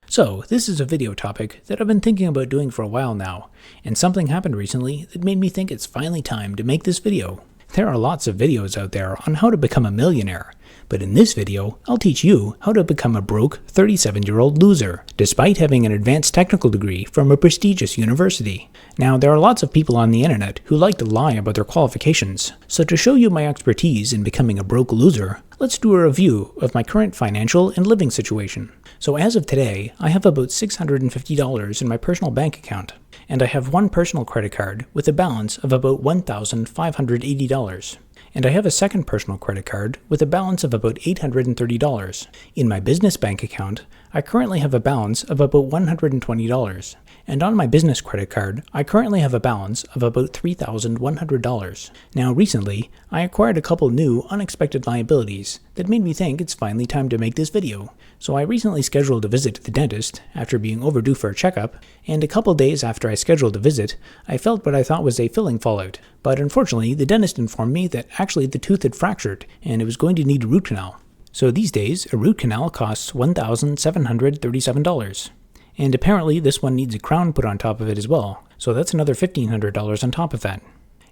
So, this is a video topic that I've been thinking about doing for a while now, and something happened recently that made me think it's finally time to make this video. There are lots of videos out there on how to become a millionaire, but in this video, I'll teach you how to become a broke 37-year-old loser, despite having an advanced technical degree from a prestigious university. Now, there are lots of people on the internet who like to lie about their qualifications, so to show you my expertise in becoming a broke loser, let's do a review of my current financial and living situation. So as of today, I have about $650 in my personal bank account, and I have one personal credit card with a balance of about $1,580. And I have a second personal credit card with a balance of about $830. In my business bank account, I currently have a balance of about $120. And on my business credit card, I currently have a balance of about $3,100. Now recently, I acquired a couple new unexpected liabilities that made me think it's finally time to make this video. So I recently scheduled a visit to the dentist after being overdue for a checkup, and a couple days after I scheduled the visit, I felt what I thought was a filling fallout. But unfortunately, the dentist informed me that actually the tooth had fractured and it was going to need a root canal. So these days, a root canal costs $1,737. And apparently this one needs a crown put on top of it as well, so that's another $1,500 on top of that.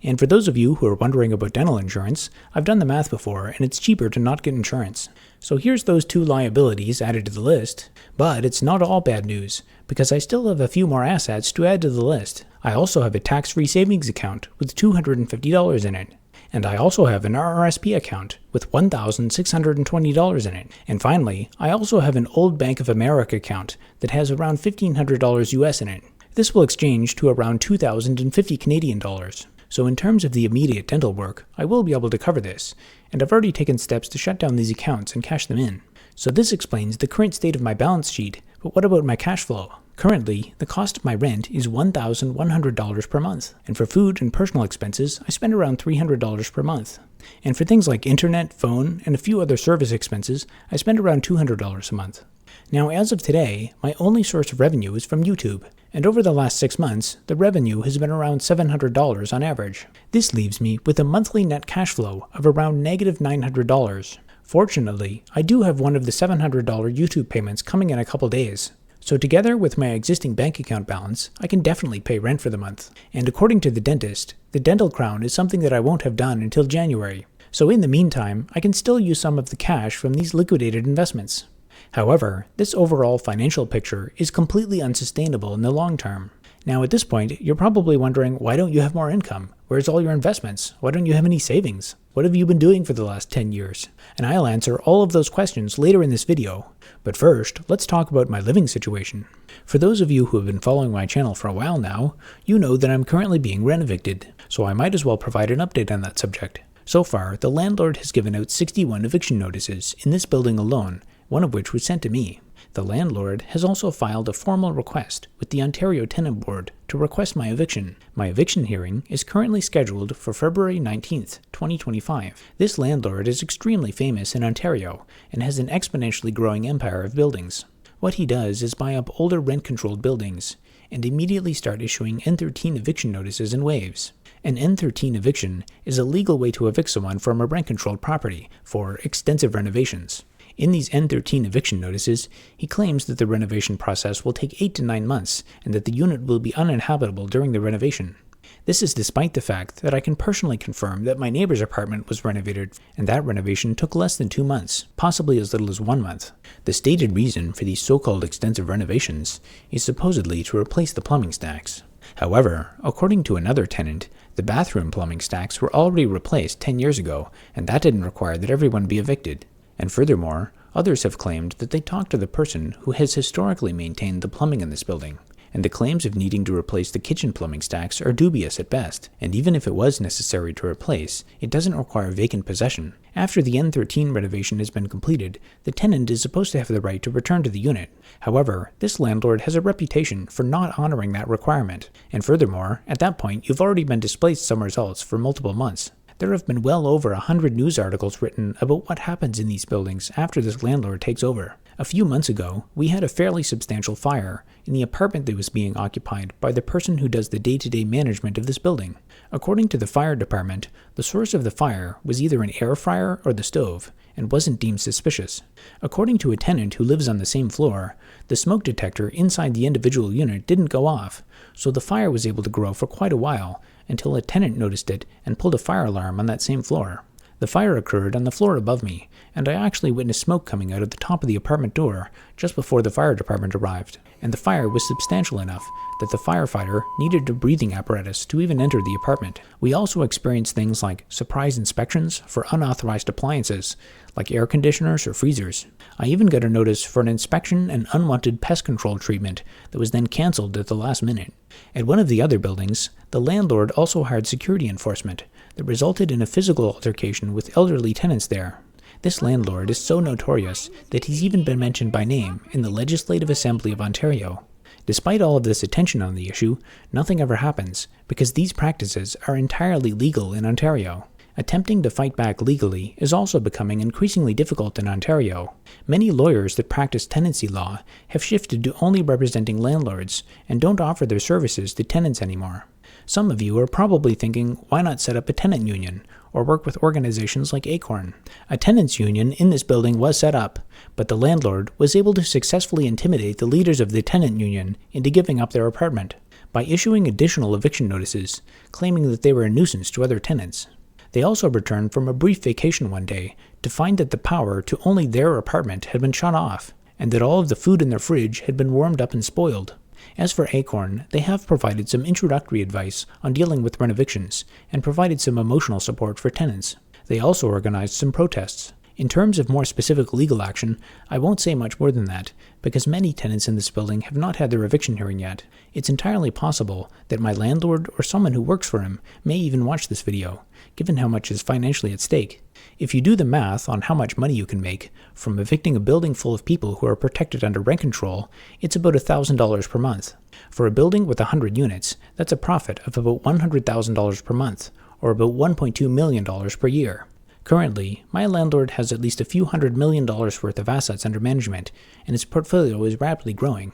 And for those of you who are wondering about dental insurance, I've done the math before and it's cheaper to not get insurance. So here's those two liabilities added to the list, but it's not all bad news, because I still have a few more assets to add to the list. I also have a tax-free savings account with $250 in it. And I also have an RRSP account with $1,620 in it. And finally, I also have an old Bank of America account that has around $1,500 US in it. This will exchange to around 2,050 Canadian dollars. So in terms of the immediate dental work, I will be able to cover this, and I've already taken steps to shut down these accounts and cash them in. So this explains the current state of my balance sheet, but what about my cash flow? Currently, the cost of my rent is $1,100 per month, and for food and personal expenses, I spend around $300 per month. And for things like internet, phone, and a few other service expenses, I spend around $200 a month. Now, as of today, my only source of revenue is from YouTube, and over the last 6 months, the revenue has been around $700 on average. This leaves me with a monthly net cash flow of around negative $900. Fortunately, I do have one of the $700 YouTube payments coming in a couple days. So together with my existing bank account balance, I can definitely pay rent for the month. And according to the dentist, the dental crown is something that I won't have done until January. So in the meantime, I can still use some of the cash from these liquidated investments. However, this overall financial picture is completely unsustainable in the long term. Now at this point, you're probably wondering, why don't you have more income? Where's all your investments? Why don't you have any savings? What have you been doing for the last 10 years? And I'll answer all of those questions later in this video. But first, let's talk about my living situation. For those of you who have been following my channel for a while now, you know that I'm currently being rent-evicted, so I might as well provide an update on that subject. So far, the landlord has given out 61 eviction notices in this building alone, one of which was sent to me. The landlord has also filed a formal request with the Ontario Tenant Board to request my eviction. My eviction hearing is currently scheduled for February 19th, 2025. This landlord is extremely famous in Ontario and has an exponentially growing empire of buildings. What he does is buy up older rent-controlled buildings and immediately start issuing N13 eviction notices in waves. An N13 eviction is a legal way to evict someone from a rent-controlled property for extensive renovations. In these N13 eviction notices, he claims that the renovation process will take 8 to 9 months and that the unit will be uninhabitable during the renovation. This is despite the fact that I can personally confirm that my neighbor's apartment was renovated and that renovation took less than 2 months, possibly as little as 1 month. The stated reason for these so-called extensive renovations is supposedly to replace the plumbing stacks. However, according to another tenant, the bathroom plumbing stacks were already replaced 10 years ago, and that didn't require that everyone be evicted. And furthermore, others have claimed that they talked to the person who has historically maintained the plumbing in this building, and the claims of needing to replace the kitchen plumbing stacks are dubious at best, and even if it was necessary to replace, it doesn't require vacant possession. After the N13 renovation has been completed, the tenant is supposed to have the right to return to the unit. However, this landlord has a reputation for not honoring that requirement, and furthermore, at that point you've already been displaced somewhere else for multiple months. There have been well over 100 news articles written about what happens in these buildings after this landlord takes over. A few months ago, we had a fairly substantial fire in the apartment that was being occupied by the person who does the day-to-day management of this building. According to the fire department, the source of the fire was either an air fryer or the stove, and wasn't deemed suspicious. According to a tenant who lives on the same floor, the smoke detector inside the individual unit didn't go off, so the fire was able to grow for quite a while until a tenant noticed it and pulled a fire alarm on that same floor. The fire occurred on the floor above me, and I actually witnessed smoke coming out of the top of the apartment door just before the fire department arrived, and the fire was substantial enough that the firefighter needed a breathing apparatus to even enter the apartment. We also experienced things like surprise inspections for unauthorized appliances, like air conditioners or freezers. I even got a notice for an inspection and unwanted pest control treatment that was then cancelled at the last minute. At one of the other buildings, the landlord also hired security enforcement that resulted in a physical altercation with elderly tenants there. This landlord is so notorious that he's even been mentioned by name in the Legislative Assembly of Ontario. Despite all of this attention on the issue, nothing ever happens because these practices are entirely legal in Ontario. Attempting to fight back legally is also becoming increasingly difficult in Ontario. Many lawyers that practice tenancy law have shifted to only representing landlords and don't offer their services to tenants anymore. Some of you are probably thinking, why not set up a tenant union or work with organizations like Acorn? A tenants union in this building was set up, but the landlord was able to successfully intimidate the leaders of the tenant union into giving up their apartment by issuing additional eviction notices, claiming that they were a nuisance to other tenants. They also returned from a brief vacation one day to find that the power to only their apartment had been shut off, and that all of the food in their fridge had been warmed up and spoiled. As for Acorn, they have provided some introductory advice on dealing with rent evictions and provided some emotional support for tenants. They also organized some protests. In terms of more specific legal action, I won't say much more than that, because many tenants in this building have not had their eviction hearing yet. It's entirely possible that my landlord or someone who works for him may even watch this video, given how much is financially at stake. If you do the math on how much money you can make from evicting a building full of people who are protected under rent control, it's about $1,000 per month. For a building with 100 units, that's a profit of about $100,000 per month, or about $1.2 million per year. Currently, my landlord has at least a few $100 million worth of assets under management, and its portfolio is rapidly growing.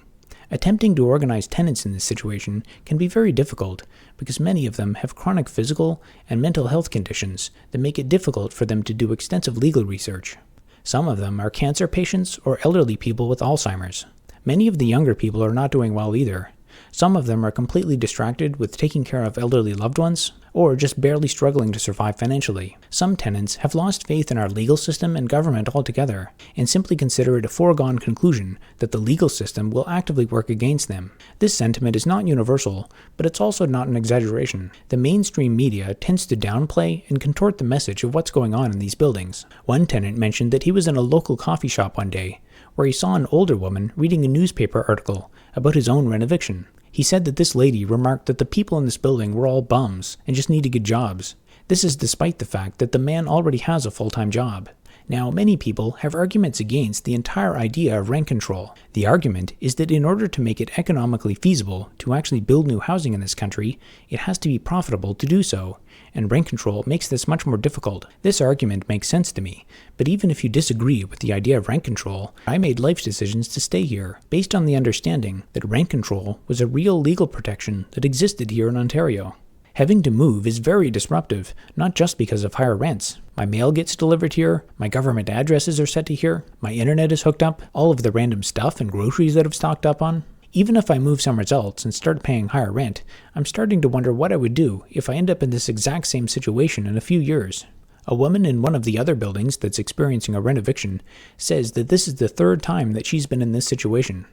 Attempting to organize tenants in this situation can be very difficult because many of them have chronic physical and mental health conditions that make it difficult for them to do extensive legal research. Some of them are cancer patients or elderly people with Alzheimer's. Many of the younger people are not doing well either. Some of them are completely distracted with taking care of elderly loved ones, or just barely struggling to survive financially. Some tenants have lost faith in our legal system and government altogether, and simply consider it a foregone conclusion that the legal system will actively work against them. This sentiment is not universal, but it's also not an exaggeration. The mainstream media tends to downplay and contort the message of what's going on in these buildings. One tenant mentioned that he was in a local coffee shop one day, where he saw an older woman reading a newspaper article about his own rent eviction. He said that this lady remarked that the people in this building were all bums and just need to get jobs. This is despite the fact that the man already has a full-time job. Now, many people have arguments against the entire idea of rent control. The argument is that in order to make it economically feasible to actually build new housing in this country, it has to be profitable to do so, and rent control makes this much more difficult. This argument makes sense to me, but even if you disagree with the idea of rent control, I made life decisions to stay here, based on the understanding that rent control was a real legal protection that existed here in Ontario. Having to move is very disruptive, not just because of higher rents. My mail gets delivered here, my government addresses are set to here, my internet is hooked up, all of the random stuff and groceries that I've stocked up on. Even if I move somewhere else and start paying higher rent, I'm starting to wonder what I would do if I end up in this exact same situation in a few years. A woman in one of the other buildings that's experiencing a rent eviction says that this is the third time that she's been in this situation.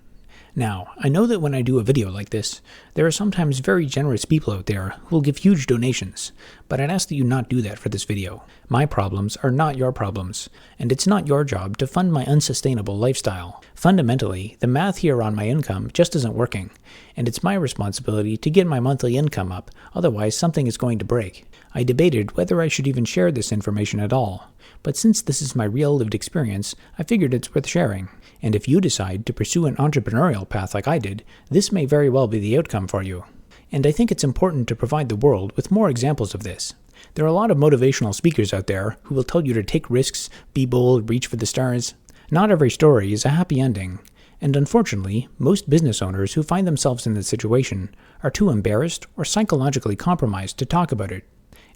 Now, I know that when I do a video like this, there are sometimes very generous people out there who will give huge donations, but I'd ask that you not do that for this video. My problems are not your problems, and it's not your job to fund my unsustainable lifestyle. Fundamentally, the math here on my income just isn't working, and it's my responsibility to get my monthly income up, otherwise something is going to break. I debated whether I should even share this information at all, but since this is my real lived experience, I figured it's worth sharing. And if you decide to pursue an entrepreneurial path like I did, this may very well be the outcome for you. And I think it's important to provide the world with more examples of this. There are a lot of motivational speakers out there who will tell you to take risks, be bold, reach for the stars. Not every story is a happy ending, and unfortunately, most business owners who find themselves in this situation are too embarrassed or psychologically compromised to talk about it.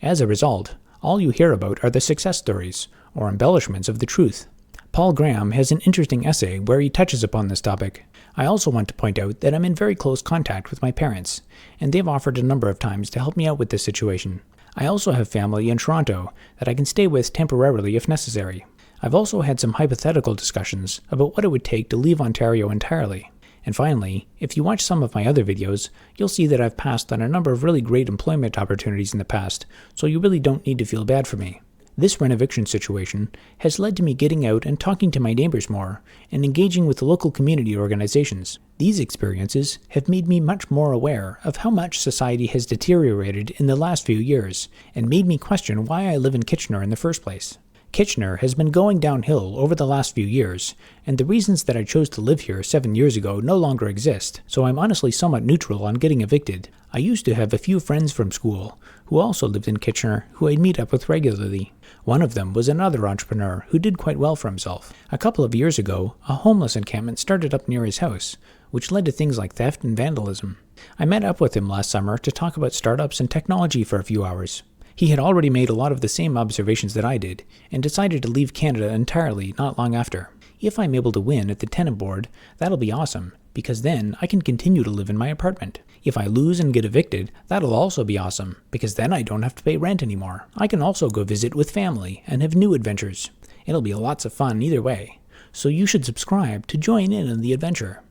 As a result, all you hear about are the success stories, or embellishments of the truth. Paul Graham has an interesting essay where he touches upon this topic. I also want to point out that I'm in very close contact with my parents, and they've offered a number of times to help me out with this situation. I also have family in Toronto that I can stay with temporarily if necessary. I've also had some hypothetical discussions about what it would take to leave Ontario entirely. And finally, if you watch some of my other videos, you'll see that I've passed on a number of really great employment opportunities in the past, so you really don't need to feel bad for me. This renoviction situation has led to me getting out and talking to my neighbors more, and engaging with local community organizations. These experiences have made me much more aware of how much society has deteriorated in the last few years, and made me question why I live in Kitchener in the first place. Kitchener has been going downhill over the last few years, and the reasons that I chose to live here 7 years ago no longer exist, so I'm honestly somewhat neutral on getting evicted. I used to have a few friends from school who also lived in Kitchener who I'd meet up with regularly. One of them was another entrepreneur who did quite well for himself. A couple of years ago, a homeless encampment started up near his house, which led to things like theft and vandalism. I met up with him last summer to talk about startups and technology for a few hours. He had already made a lot of the same observations that I did, and decided to leave Canada entirely not long after. If I'm able to win at the tenant board, that'll be awesome, because then I can continue to live in my apartment. If I lose and get evicted, that'll also be awesome, because then I don't have to pay rent anymore. I can also go visit with family and have new adventures. It'll be lots of fun either way, so you should subscribe to join in on the adventure.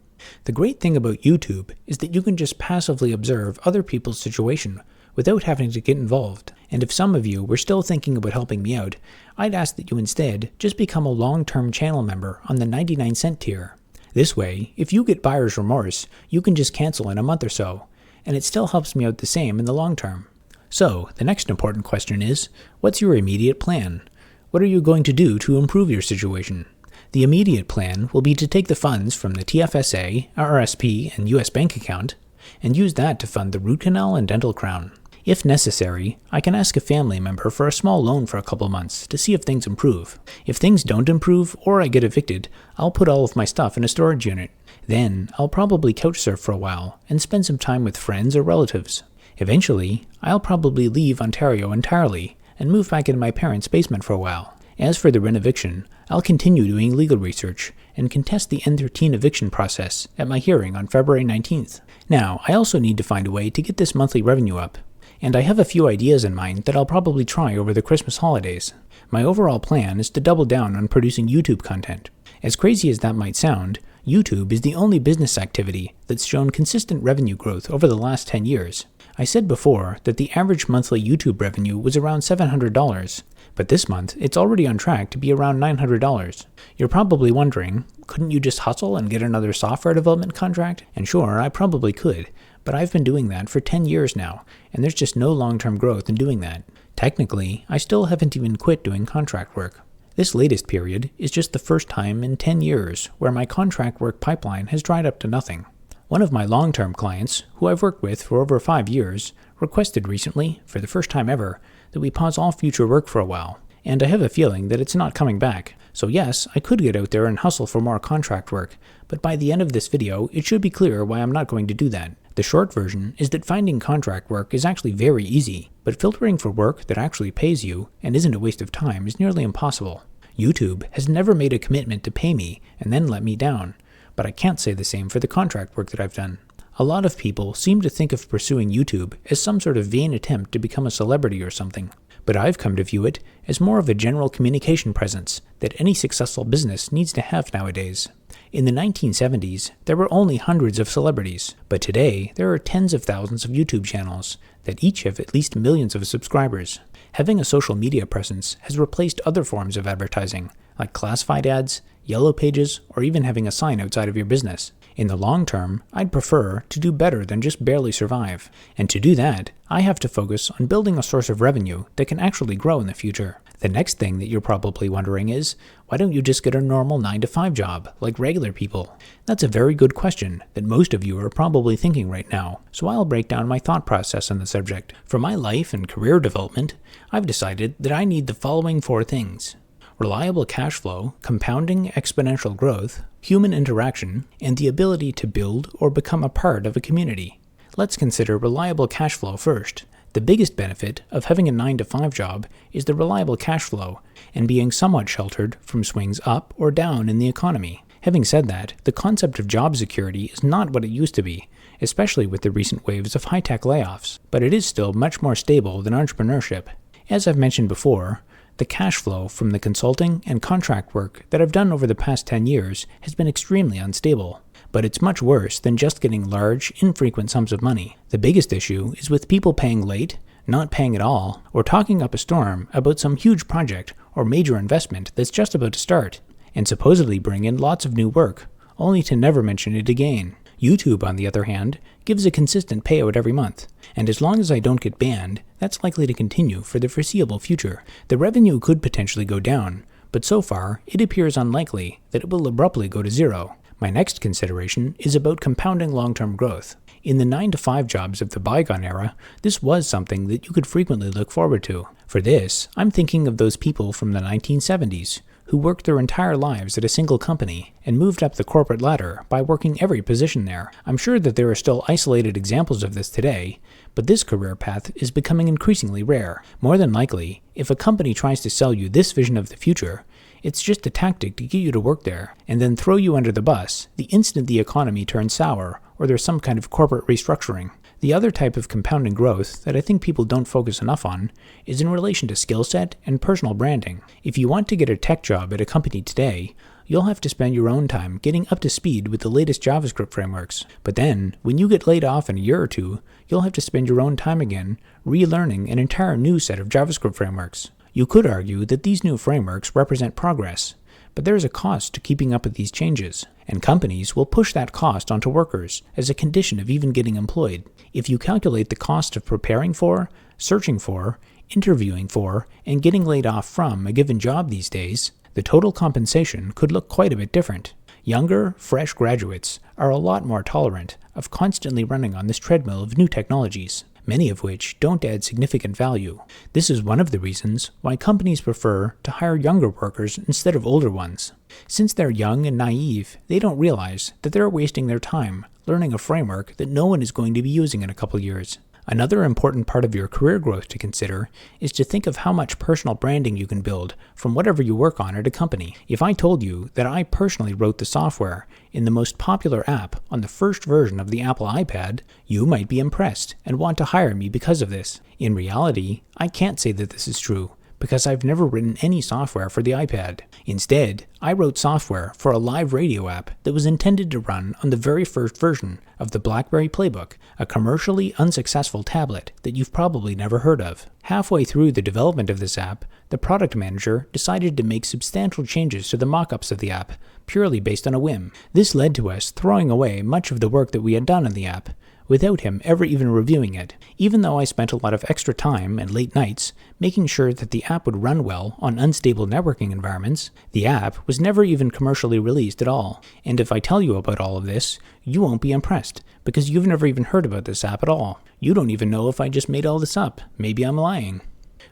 The great thing about YouTube is that you can just passively observe other people's situation without having to get involved. And if some of you were still thinking about helping me out, I'd ask that you instead just become a long-term channel member on the 99-cent tier. This way, if you get buyer's remorse, you can just cancel in a month or so, and it still helps me out the same in the long term. So, the next important question is, what's your immediate plan? What are you going to do to improve your situation? The immediate plan will be to take the funds from the TFSA, RRSP, and US bank account, and use that to fund the root canal and dental crown. If necessary, I can ask a family member for a small loan for a couple months to see if things improve. If things don't improve or I get evicted, I'll put all of my stuff in a storage unit. Then, I'll probably couch surf for a while and spend some time with friends or relatives. Eventually, I'll probably leave Ontario entirely and move back into my parents' basement for a while. As for the renoviction, I'll continue doing legal research and contest the N13 eviction process at my hearing on February 19th. Now, I also need to find a way to get this monthly revenue up, and I have a few ideas in mind that I'll probably try over the Christmas holidays. My overall plan is to double down on producing YouTube content. As crazy as that might sound, YouTube is the only business activity that's shown consistent revenue growth over the last 10 years. I said before that the average monthly YouTube revenue was around $700, but this month it's already on track to be around $900. You're probably wondering, couldn't you just hustle and get another software development contract? And sure, I probably could, but I've been doing that for 10 years now, and there's just no long-term growth in doing that. Technically, I still haven't even quit doing contract work. This latest period is just the first time in 10 years where my contract work pipeline has dried up to nothing. One of my long-term clients, who I've worked with for over 5 years, requested recently, for the first time ever, that we pause all future work for a while, and I have a feeling that it's not coming back. So yes, I could get out there and hustle for more contract work, but by the end of this video, it should be clear why I'm not going to do that. The short version is that finding contract work is actually very easy, but filtering for work that actually pays you and isn't a waste of time is nearly impossible. YouTube has never made a commitment to pay me and then let me down, but I can't say the same for the contract work that I've done. A lot of people seem to think of pursuing YouTube as some sort of vain attempt to become a celebrity or something, but I've come to view it as more of a general communication presence that any successful business needs to have nowadays. In the 1970s, there were only hundreds of celebrities, but today there are tens of thousands of YouTube channels that each have at least millions of subscribers. Having a social media presence has replaced other forms of advertising, like classified ads, yellow pages, or even having a sign outside of your business. In the long term, I'd prefer to do better than just barely survive, and to do that, I have to focus on building a source of revenue that can actually grow in the future. The next thing that you're probably wondering is, why don't you just get a normal 9-to-5 job, like regular people? That's a very good question that most of you are probably thinking right now, so I'll break down my thought process on the subject. For my life and career development, I've decided that I need the following 4 things. reliable cash flow, compounding exponential growth, human interaction, and the ability to build or become a part of a community. Let's consider reliable cash flow first. The biggest benefit of having a 9-to-5 job is the reliable cash flow and being somewhat sheltered from swings up or down in the economy. Having said that, the concept of job security is not what it used to be, especially with the recent waves of high-tech layoffs, but it is still much more stable than entrepreneurship. As I've mentioned before, the cash flow from the consulting and contract work that I've done over the past 10 years has been extremely unstable. But it's much worse than just getting large, infrequent sums of money. The biggest issue is with people paying late, not paying at all, or talking up a storm about some huge project or major investment that's just about to start, and supposedly bring in lots of new work, only to never mention it again. YouTube, on the other hand, gives a consistent payout every month, and as long as I don't get banned, that's likely to continue for the foreseeable future. The revenue could potentially go down, but so far, it appears unlikely that it will abruptly go to zero. My next consideration is about compounding long-term growth. In the 9-to-5 jobs of the bygone era, this was something that you could frequently look forward to. For this, I'm thinking of those people from the 1970s who worked their entire lives at a single company and moved up the corporate ladder by working every position there. I'm sure that there are still isolated examples of this today, but this career path is becoming increasingly rare. More than likely, if a company tries to sell you this vision of the future, it's just a tactic to get you to work there, and then throw you under the bus the instant the economy turns sour or there's some kind of corporate restructuring. The other type of compounding growth that I think people don't focus enough on is in relation to skill set and personal branding. If you want to get a tech job at a company today, you'll have to spend your own time getting up to speed with the latest JavaScript frameworks. But then, when you get laid off in a year or two, you'll have to spend your own time again relearning an entire new set of JavaScript frameworks. You could argue that these new frameworks represent progress, but there is a cost to keeping up with these changes, and companies will push that cost onto workers as a condition of even getting employed. If you calculate the cost of preparing for, searching for, interviewing for, and getting laid off from a given job these days, the total compensation could look quite a bit different. Younger, fresh graduates are a lot more tolerant of constantly running on this treadmill of new technologies, many of which don't add significant value. This is one of the reasons why companies prefer to hire younger workers instead of older ones. Since they're young and naive, they don't realize that they're wasting their time learning a framework that no one is going to be using in a couple years. Another important part of your career growth to consider is to think of how much personal branding you can build from whatever you work on at a company. If I told you that I personally wrote the software in the most popular app on the first version of the Apple iPad, you might be impressed and want to hire me because of this. In reality, I can't say that this is true, because I've never written any software for the iPad. Instead, I wrote software for a live radio app that was intended to run on the very first version of the BlackBerry Playbook, a commercially unsuccessful tablet that you've probably never heard of. Halfway through the development of this app, the product manager decided to make substantial changes to the mock-ups of the app, purely based on a whim. This led to us throwing away much of the work that we had done on the app, without him ever even reviewing it. Even though I spent a lot of extra time and late nights making sure that the app would run well on unstable networking environments, the app was never even commercially released at all. And if I tell you about all of this, you won't be impressed, because you've never even heard about this app at all. You don't even know if I just made all this up. Maybe I'm lying.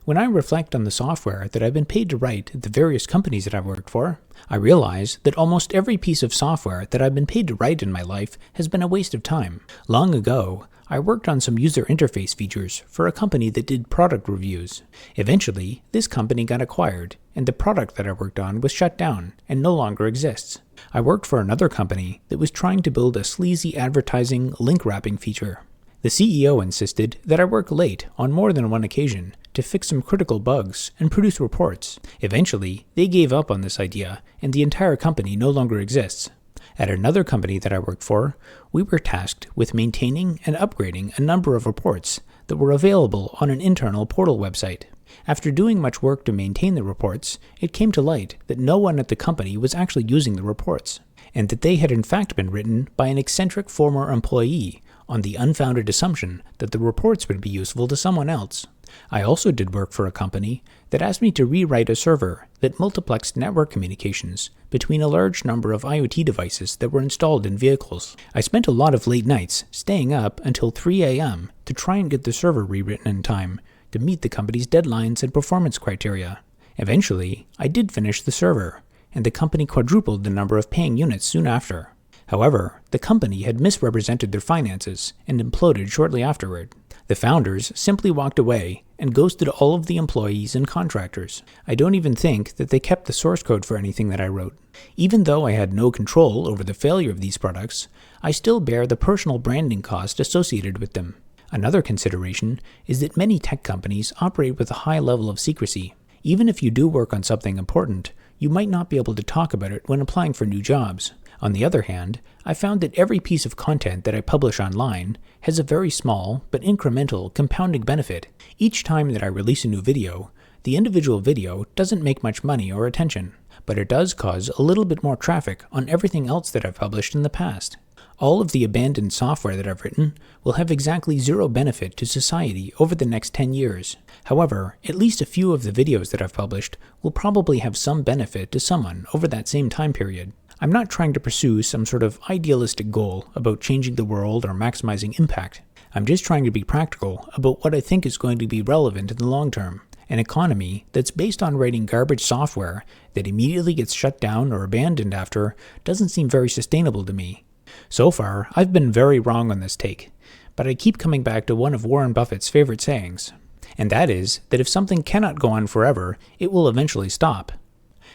When I reflect on the software that I've been paid to write at the various companies that I've worked for, I realize that almost every piece of software that I've been paid to write in my life has been a waste of time. Long ago, I worked on some user interface features for a company that did product reviews. Eventually, this company got acquired, and the product that I worked on was shut down and no longer exists. I worked for another company that was trying to build a sleazy advertising link wrapping feature. The CEO insisted that I work late on more than one occasion to fix some critical bugs and produce reports. Eventually, they gave up on this idea, and the entire company no longer exists. At another company that I worked for, we were tasked with maintaining and upgrading a number of reports that were available on an internal portal website. After doing much work to maintain the reports, it came to light that no one at the company was actually using the reports, and that they had in fact been written by an eccentric former employee on the unfounded assumption that the reports would be useful to someone else. I also did work for a company that asked me to rewrite a server that multiplexed network communications between a large number of IoT devices that were installed in vehicles. I spent a lot of late nights staying up until 3 a.m. to try and get the server rewritten in time to meet the company's deadlines and performance criteria. Eventually, I did finish the server, and the company quadrupled the number of paying units soon after. However, the company had misrepresented their finances and imploded shortly afterward. The founders simply walked away and ghosted all of the employees and contractors. I don't even think that they kept the source code for anything that I wrote. Even though I had no control over the failure of these products, I still bear the personal branding cost associated with them. Another consideration is that many tech companies operate with a high level of secrecy. Even if you do work on something important, you might not be able to talk about it when applying for new jobs. On the other hand, I found that every piece of content that I publish online has a very small but incremental compounding benefit. Each time that I release a new video, the individual video doesn't make much money or attention, but it does cause a little bit more traffic on everything else that I've published in the past. All of the abandoned software that I've written will have exactly zero benefit to society over the next 10 years. However, at least a few of the videos that I've published will probably have some benefit to someone over that same time period. I'm not trying to pursue some sort of idealistic goal about changing the world or maximizing impact. I'm just trying to be practical about what I think is going to be relevant in the long term. An economy that's based on writing garbage software that immediately gets shut down or abandoned after doesn't seem very sustainable to me. So far, I've been very wrong on this take, but I keep coming back to one of Warren Buffett's favorite sayings, and that is that if something cannot go on forever, it will eventually stop.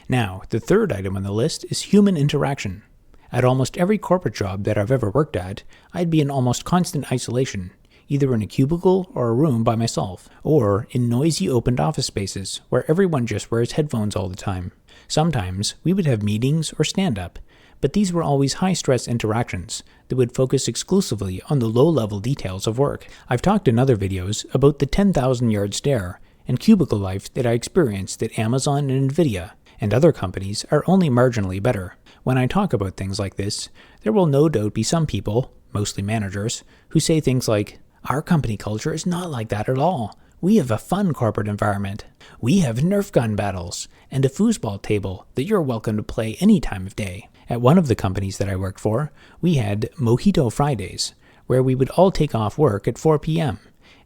Now, the third item on the list is human interaction. At almost every corporate job that I've ever worked at, I'd be in almost constant isolation, either in a cubicle or a room by myself, or in noisy opened office spaces where everyone just wears headphones all the time. Sometimes we would have meetings or stand-up, but these were always high-stress interactions that would focus exclusively on the low-level details of work. I've talked in other videos about the 10,000-yard stare and cubicle life that I experienced at Amazon and Nvidia, and other companies are only marginally better. When I talk about things like this, there will no doubt be some people, mostly managers, who say things like, "Our company culture is not like that at all. We have a fun corporate environment. We have Nerf gun battles and a foosball table that you're welcome to play any time of day." At one of the companies that I worked for, we had Mojito Fridays, where we would all take off work at 4 p.m.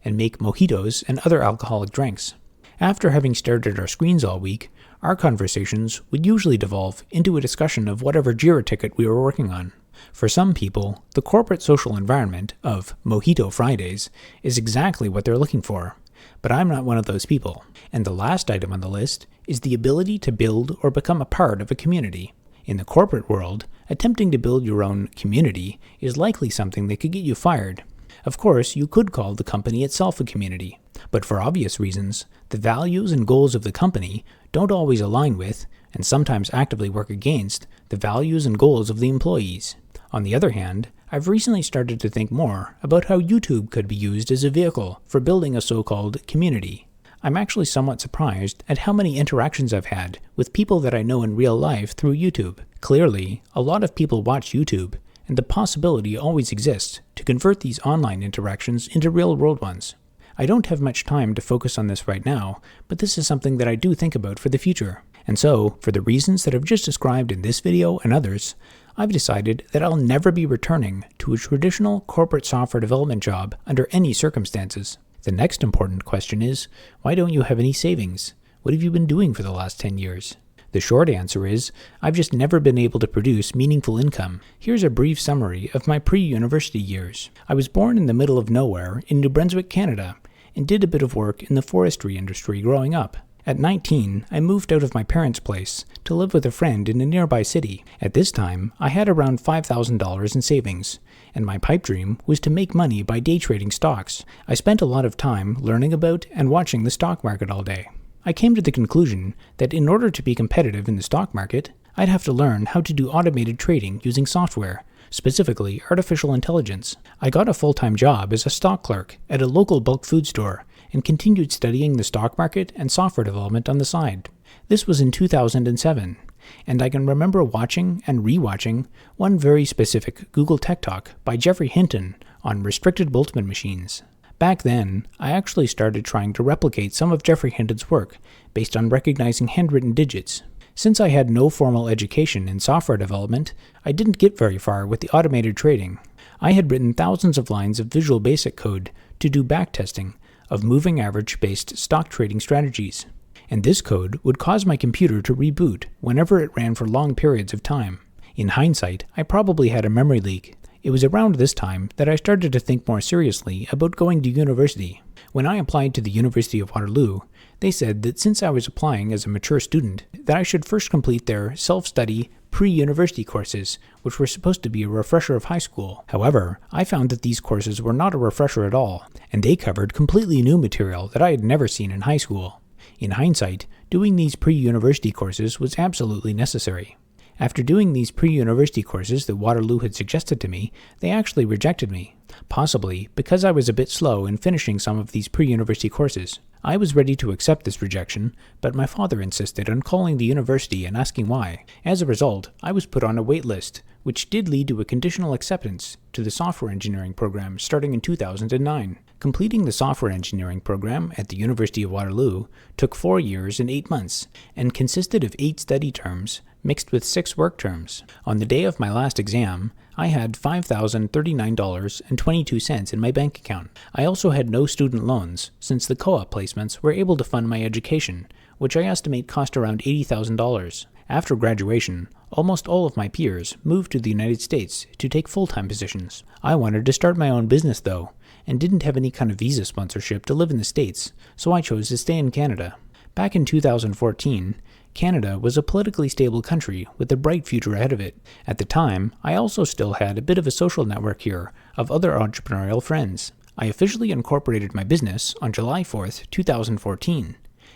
and make mojitos and other alcoholic drinks. After having stared at our screens all week, our conversations would usually devolve into a discussion of whatever JIRA ticket we were working on. For some people, the corporate social environment of Mojito Fridays is exactly what they're looking for, but I'm not one of those people. And the last item on the list is the ability to build or become a part of a community. In the corporate world, attempting to build your own community is likely something that could get you fired. Of course, you could call the company itself a community, but for obvious reasons, the values and goals of the company don't always align with, and sometimes actively work against, the values and goals of the employees. On the other hand, I've recently started to think more about how YouTube could be used as a vehicle for building a so-called community. I'm actually somewhat surprised at how many interactions I've had with people that I know in real life through YouTube. Clearly, a lot of people watch YouTube, and the possibility always exists to convert these online interactions into real-world ones. I don't have much time to focus on this right now, but this is something that I do think about for the future. And so, for the reasons that I've just described in this video and others, I've decided that I'll never be returning to a traditional corporate software development job under any circumstances. The next important question is, why don't you have any savings? What have you been doing for the last 10 years? The short answer is, I've just never been able to produce meaningful income. Here's a brief summary of my pre-university years. I was born in the middle of nowhere in New Brunswick, Canada, and did a bit of work in the forestry industry growing up. At 19, I moved out of my parents' place to live with a friend in a nearby city. At this time, I had around $5,000 in savings, and my pipe dream was to make money by day trading stocks. I spent a lot of time learning about and watching the stock market all day. I came to the conclusion that in order to be competitive in the stock market, I'd have to learn how to do automated trading using software, specifically artificial intelligence. I got a full-time job as a stock clerk at a local bulk food store and continued studying the stock market and software development on the side. This was in 2007, and I can remember watching and rewatching one very specific Google Tech Talk by Geoffrey Hinton on restricted Boltzmann machines. Back then, I actually started trying to replicate some of Geoffrey Hinton's work based on recognizing handwritten digits. Since I had no formal education in software development, I didn't get very far with the automated trading. I had written thousands of lines of Visual Basic code to do backtesting of moving average-based stock trading strategies. and this code would cause my computer to reboot whenever it ran for long periods of time. In hindsight, I probably had a memory leak. It was around this time that I started to think more seriously about going to university. When I applied to the University of Waterloo, they said that since I was applying as a mature student, that I should first complete their self-study pre-university courses, which were supposed to be a refresher of high school. However, I found that these courses were not a refresher at all, and they covered completely new material that I had never seen in high school. In hindsight, doing these pre-university courses was absolutely necessary. After doing these pre-university courses that Waterloo had suggested to me, they actually rejected me, possibly because I was a bit slow in finishing some of these pre-university courses. I was ready to accept this rejection, but my father insisted on calling the university and asking why. As a result, I was put on a wait list, which did lead to a conditional acceptance to the software engineering program starting in 2009. Completing the software engineering program at the University of Waterloo took 4 years and 8 months, and consisted of 8 study terms mixed with 6 work terms. On the day of my last exam, I had $5,039.22 in my bank account. I also had no student loans, since the co-op placements were able to fund my education, which I estimate cost around $80,000. After graduation, almost all of my peers moved to the United States to take full-time positions. I wanted to start my own business though, and didn't have any kind of visa sponsorship to live in the States, so I chose to stay in Canada. Back in 2014, Canada was a politically stable country with a bright future ahead of it. At the time, I also still had a bit of a social network here of other entrepreneurial friends. I officially incorporated my business on July 4th, 2014,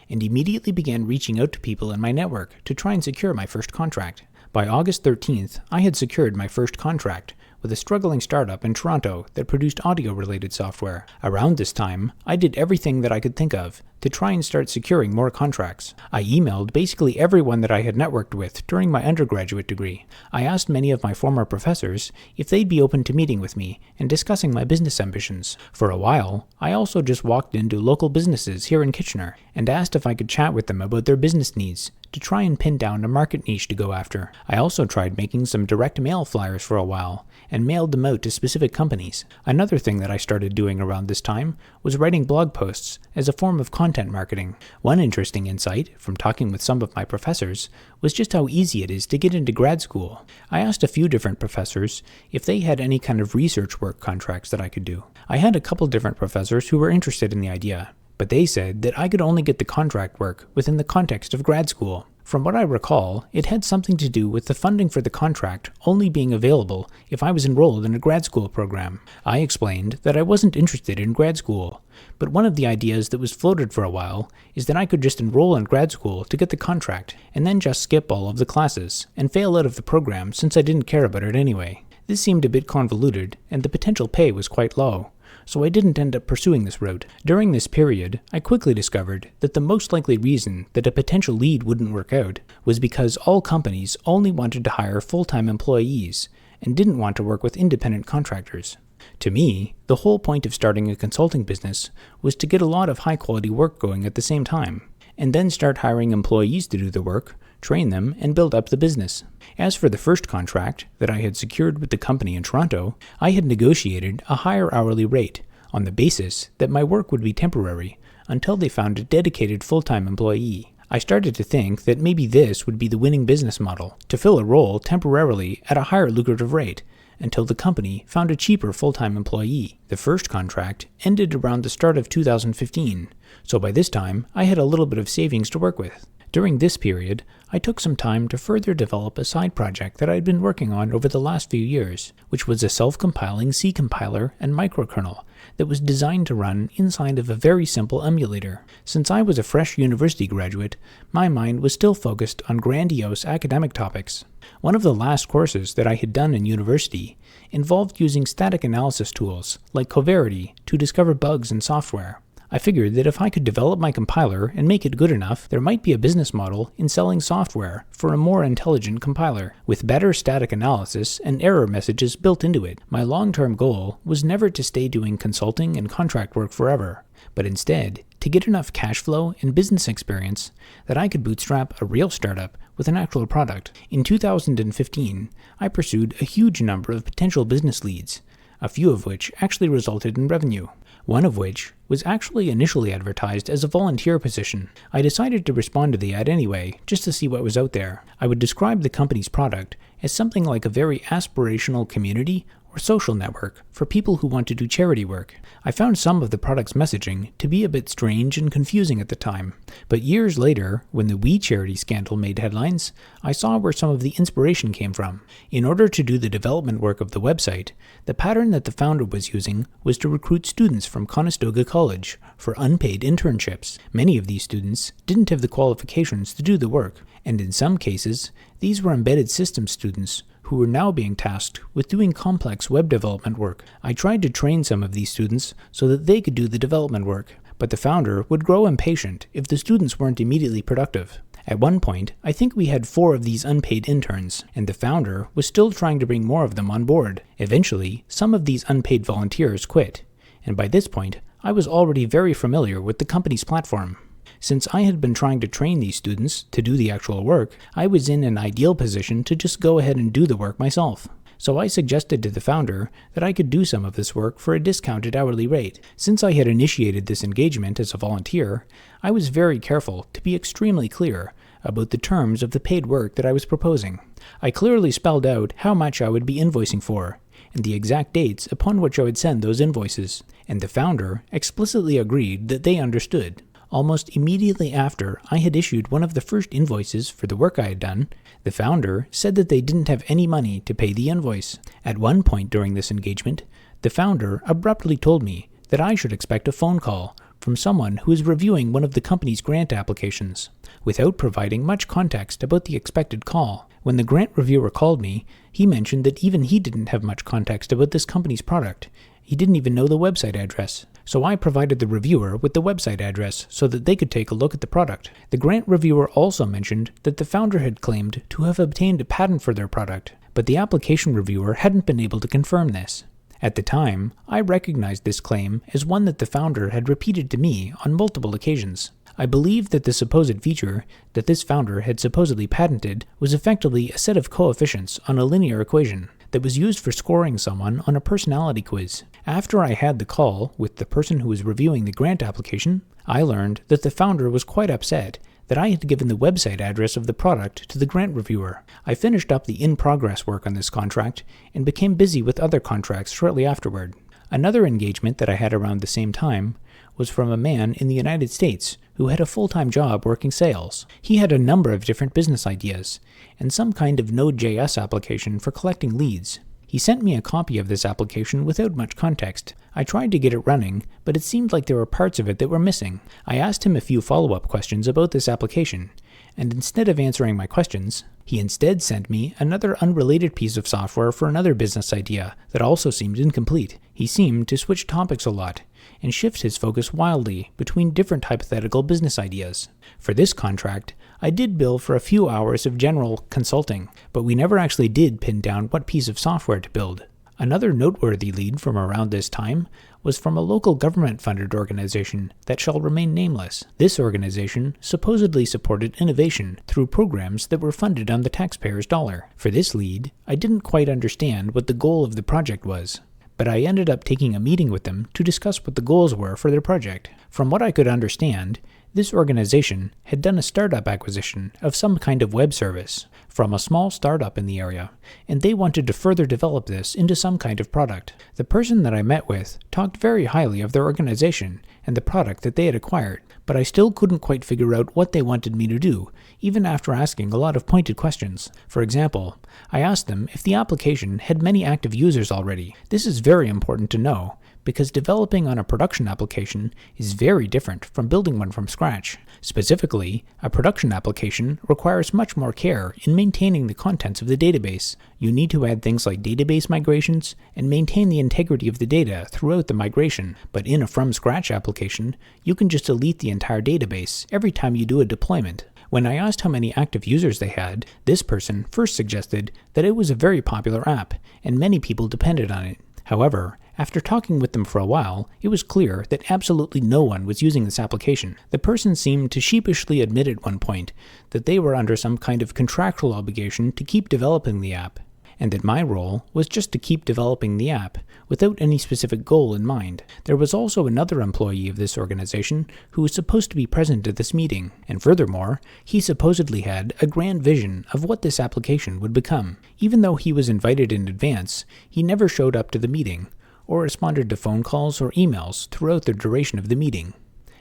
and immediately began reaching out to people in my network to try and secure my first contract. By August 13th, I had secured my first contract with a struggling startup in Toronto that produced audio-related software. Around this time, I did everything that I could think of to try and start securing more contracts. I emailed basically everyone that I had networked with during my undergraduate degree. I asked many of my former professors if they'd be open to meeting with me and discussing my business ambitions. For a while, I also just walked into local businesses here in Kitchener and asked if I could chat with them about their business needs to try and pin down a market niche to go after. I also tried making some direct mail flyers for a while and mailed them out to specific companies. Another thing that I started doing around this time was writing blog posts as a form of content marketing. One interesting insight from talking with some of my professors was just how easy it is to get into grad school. I asked a few different professors if they had any kind of research work contracts that I could do. I had a couple different professors who were interested in the idea, but they said that I could only get the contract work within the context of grad school. From what I recall, it had something to do with the funding for the contract only being available if I was enrolled in a grad school program. I explained that I wasn't interested in grad school, but one of the ideas that was floated for a while is that I could just enroll in grad school to get the contract and then just skip all of the classes and fail out of the program since I didn't care about it anyway. This seemed a bit convoluted, and the potential pay was quite low, so I didn't end up pursuing this route. During this period, I quickly discovered that the most likely reason that a potential lead wouldn't work out was because all companies only wanted to hire full-time employees and didn't want to work with independent contractors. To me, the whole point of starting a consulting business was to get a lot of high-quality work going at the same time, and then start hiring employees to do the work, train them, and build up the business. As for the first contract that I had secured with the company in Toronto, I had negotiated a higher hourly rate on the basis that my work would be temporary until they found a dedicated full-time employee. I started to think that maybe this would be the winning business model, to fill a role temporarily at a higher lucrative rate until the company found a cheaper full-time employee. The first contract ended around the start of 2015, so by this time I had a little bit of savings to work with. During this period, I took some time to further develop a side project that I had been working on over the last few years, which was a self-compiling C compiler and microkernel that was designed to run inside of a very simple emulator. Since I was a fresh university graduate, my mind was still focused on grandiose academic topics. One of the last courses that I had done in university involved using static analysis tools like Coverity to discover bugs in software. I figured that if I could develop my compiler and make it good enough, there might be a business model in selling software for a more intelligent compiler, with better static analysis and error messages built into it. My long-term goal was never to stay doing consulting and contract work forever, but instead to get enough cash flow and business experience that I could bootstrap a real startup with an actual product. In 2015, I pursued a huge number of potential business leads, a few of which actually resulted in revenue. one of which was actually initially advertised as a volunteer position. I decided to respond to the ad anyway, just to see what was out there. I would describe the company's product as something like a very aspirational community or social network for people who want to do charity work. I found some of the product's messaging to be a bit strange and confusing at the time, but years later, when the We Charity scandal made headlines, I saw where some of the inspiration came from. In order to do the development work of the website, the pattern that the founder was using was to recruit students from Conestoga College for unpaid internships. Many of these students didn't have the qualifications to do the work, and in some cases, these were embedded systems students who were now being tasked with doing complex web development work. I tried to train some of these students so that they could do the development work, but the founder would grow impatient if the students weren't immediately productive. At one point, I think we had 4 of these unpaid interns, and the founder was still trying to bring more of them on board. Eventually, some of these unpaid volunteers quit, and by this point, I was already very familiar with the company's platform. Since I had been trying to train these students to do the actual work, I was in an ideal position to just go ahead and do the work myself. So I suggested to the founder that I could do some of this work for a discounted hourly rate. Since I had initiated this engagement as a volunteer, I was very careful to be extremely clear about the terms of the paid work that I was proposing. I clearly spelled out how much I would be invoicing for, and the exact dates upon which I would send those invoices, and the founder explicitly agreed that they understood. Almost immediately after I had issued one of the first invoices for the work I had done, the founder said that they didn't have any money to pay the invoice. At one point during this engagement, the founder abruptly told me that I should expect a phone call from someone who is reviewing one of the company's grant applications, without providing much context about the expected call. When the grant reviewer called me, he mentioned that even he didn't have much context about this company's product. He didn't even know the website address. So I provided the reviewer with the website address so that they could take a look at the product. The grant reviewer also mentioned that the founder had claimed to have obtained a patent for their product, but the application reviewer hadn't been able to confirm this. At the time, I recognized this claim as one that the founder had repeated to me on multiple occasions. I believed that the supposed feature that this founder had supposedly patented was effectively a set of coefficients on a linear equation that was used for scoring someone on a personality quiz. After I had the call with the person who was reviewing the grant application, I learned that the founder was quite upset that I had given the website address of the product to the grant reviewer. I finished up the in-progress work on this contract and became busy with other contracts shortly afterward. Another engagement that I had around the same time was from a man in the United States who had a full-time job working sales. He had a number of different business ideas, and some kind of Node.js application for collecting leads. He sent me a copy of this application without much context. I tried to get it running, but it seemed like there were parts of it that were missing. I asked him a few follow-up questions about this application, and instead of answering my questions, he instead sent me another unrelated piece of software for another business idea that also seemed incomplete. He seemed to switch topics a lot, and shift his focus wildly between different hypothetical business ideas. For this contract, I did bill for a few hours of general consulting, but we never actually did pin down what piece of software to build. Another noteworthy lead from around this time was from a local government-funded organization that shall remain nameless. This organization supposedly supported innovation through programs that were funded on the taxpayer's dollar. For this lead, I didn't quite understand what the goal of the project was, but I ended up taking a meeting with them to discuss what the goals were for their project. From what I could understand, this organization had done a startup acquisition of some kind of web service from a small startup in the area, and they wanted to further develop this into some kind of product. The person that I met with talked very highly of their organization and the product that they had acquired, but I still couldn't quite figure out what they wanted me to do, even after asking a lot of pointed questions. For example, I asked them if the application had many active users already. This is very important to know, because developing on a production application is very different from building one from scratch. Specifically, a production application requires much more care in maintaining the contents of the database. You need to add things like database migrations and maintain the integrity of the data throughout the migration. But in a from-scratch application, you can just delete the entire database every time you do a deployment. When I asked how many active users they had, this person first suggested that it was a very popular app, and many people depended on it. However, after talking with them for a while, it was clear that absolutely no one was using this application. The person seemed to sheepishly admit at one point that they were under some kind of contractual obligation to keep developing the app, and that my role was just to keep developing the app without any specific goal in mind. There was also another employee of this organization who was supposed to be present at this meeting, and furthermore, he supposedly had a grand vision of what this application would become. Even though he was invited in advance, he never showed up to the meeting, or responded to phone calls or emails throughout the duration of the meeting.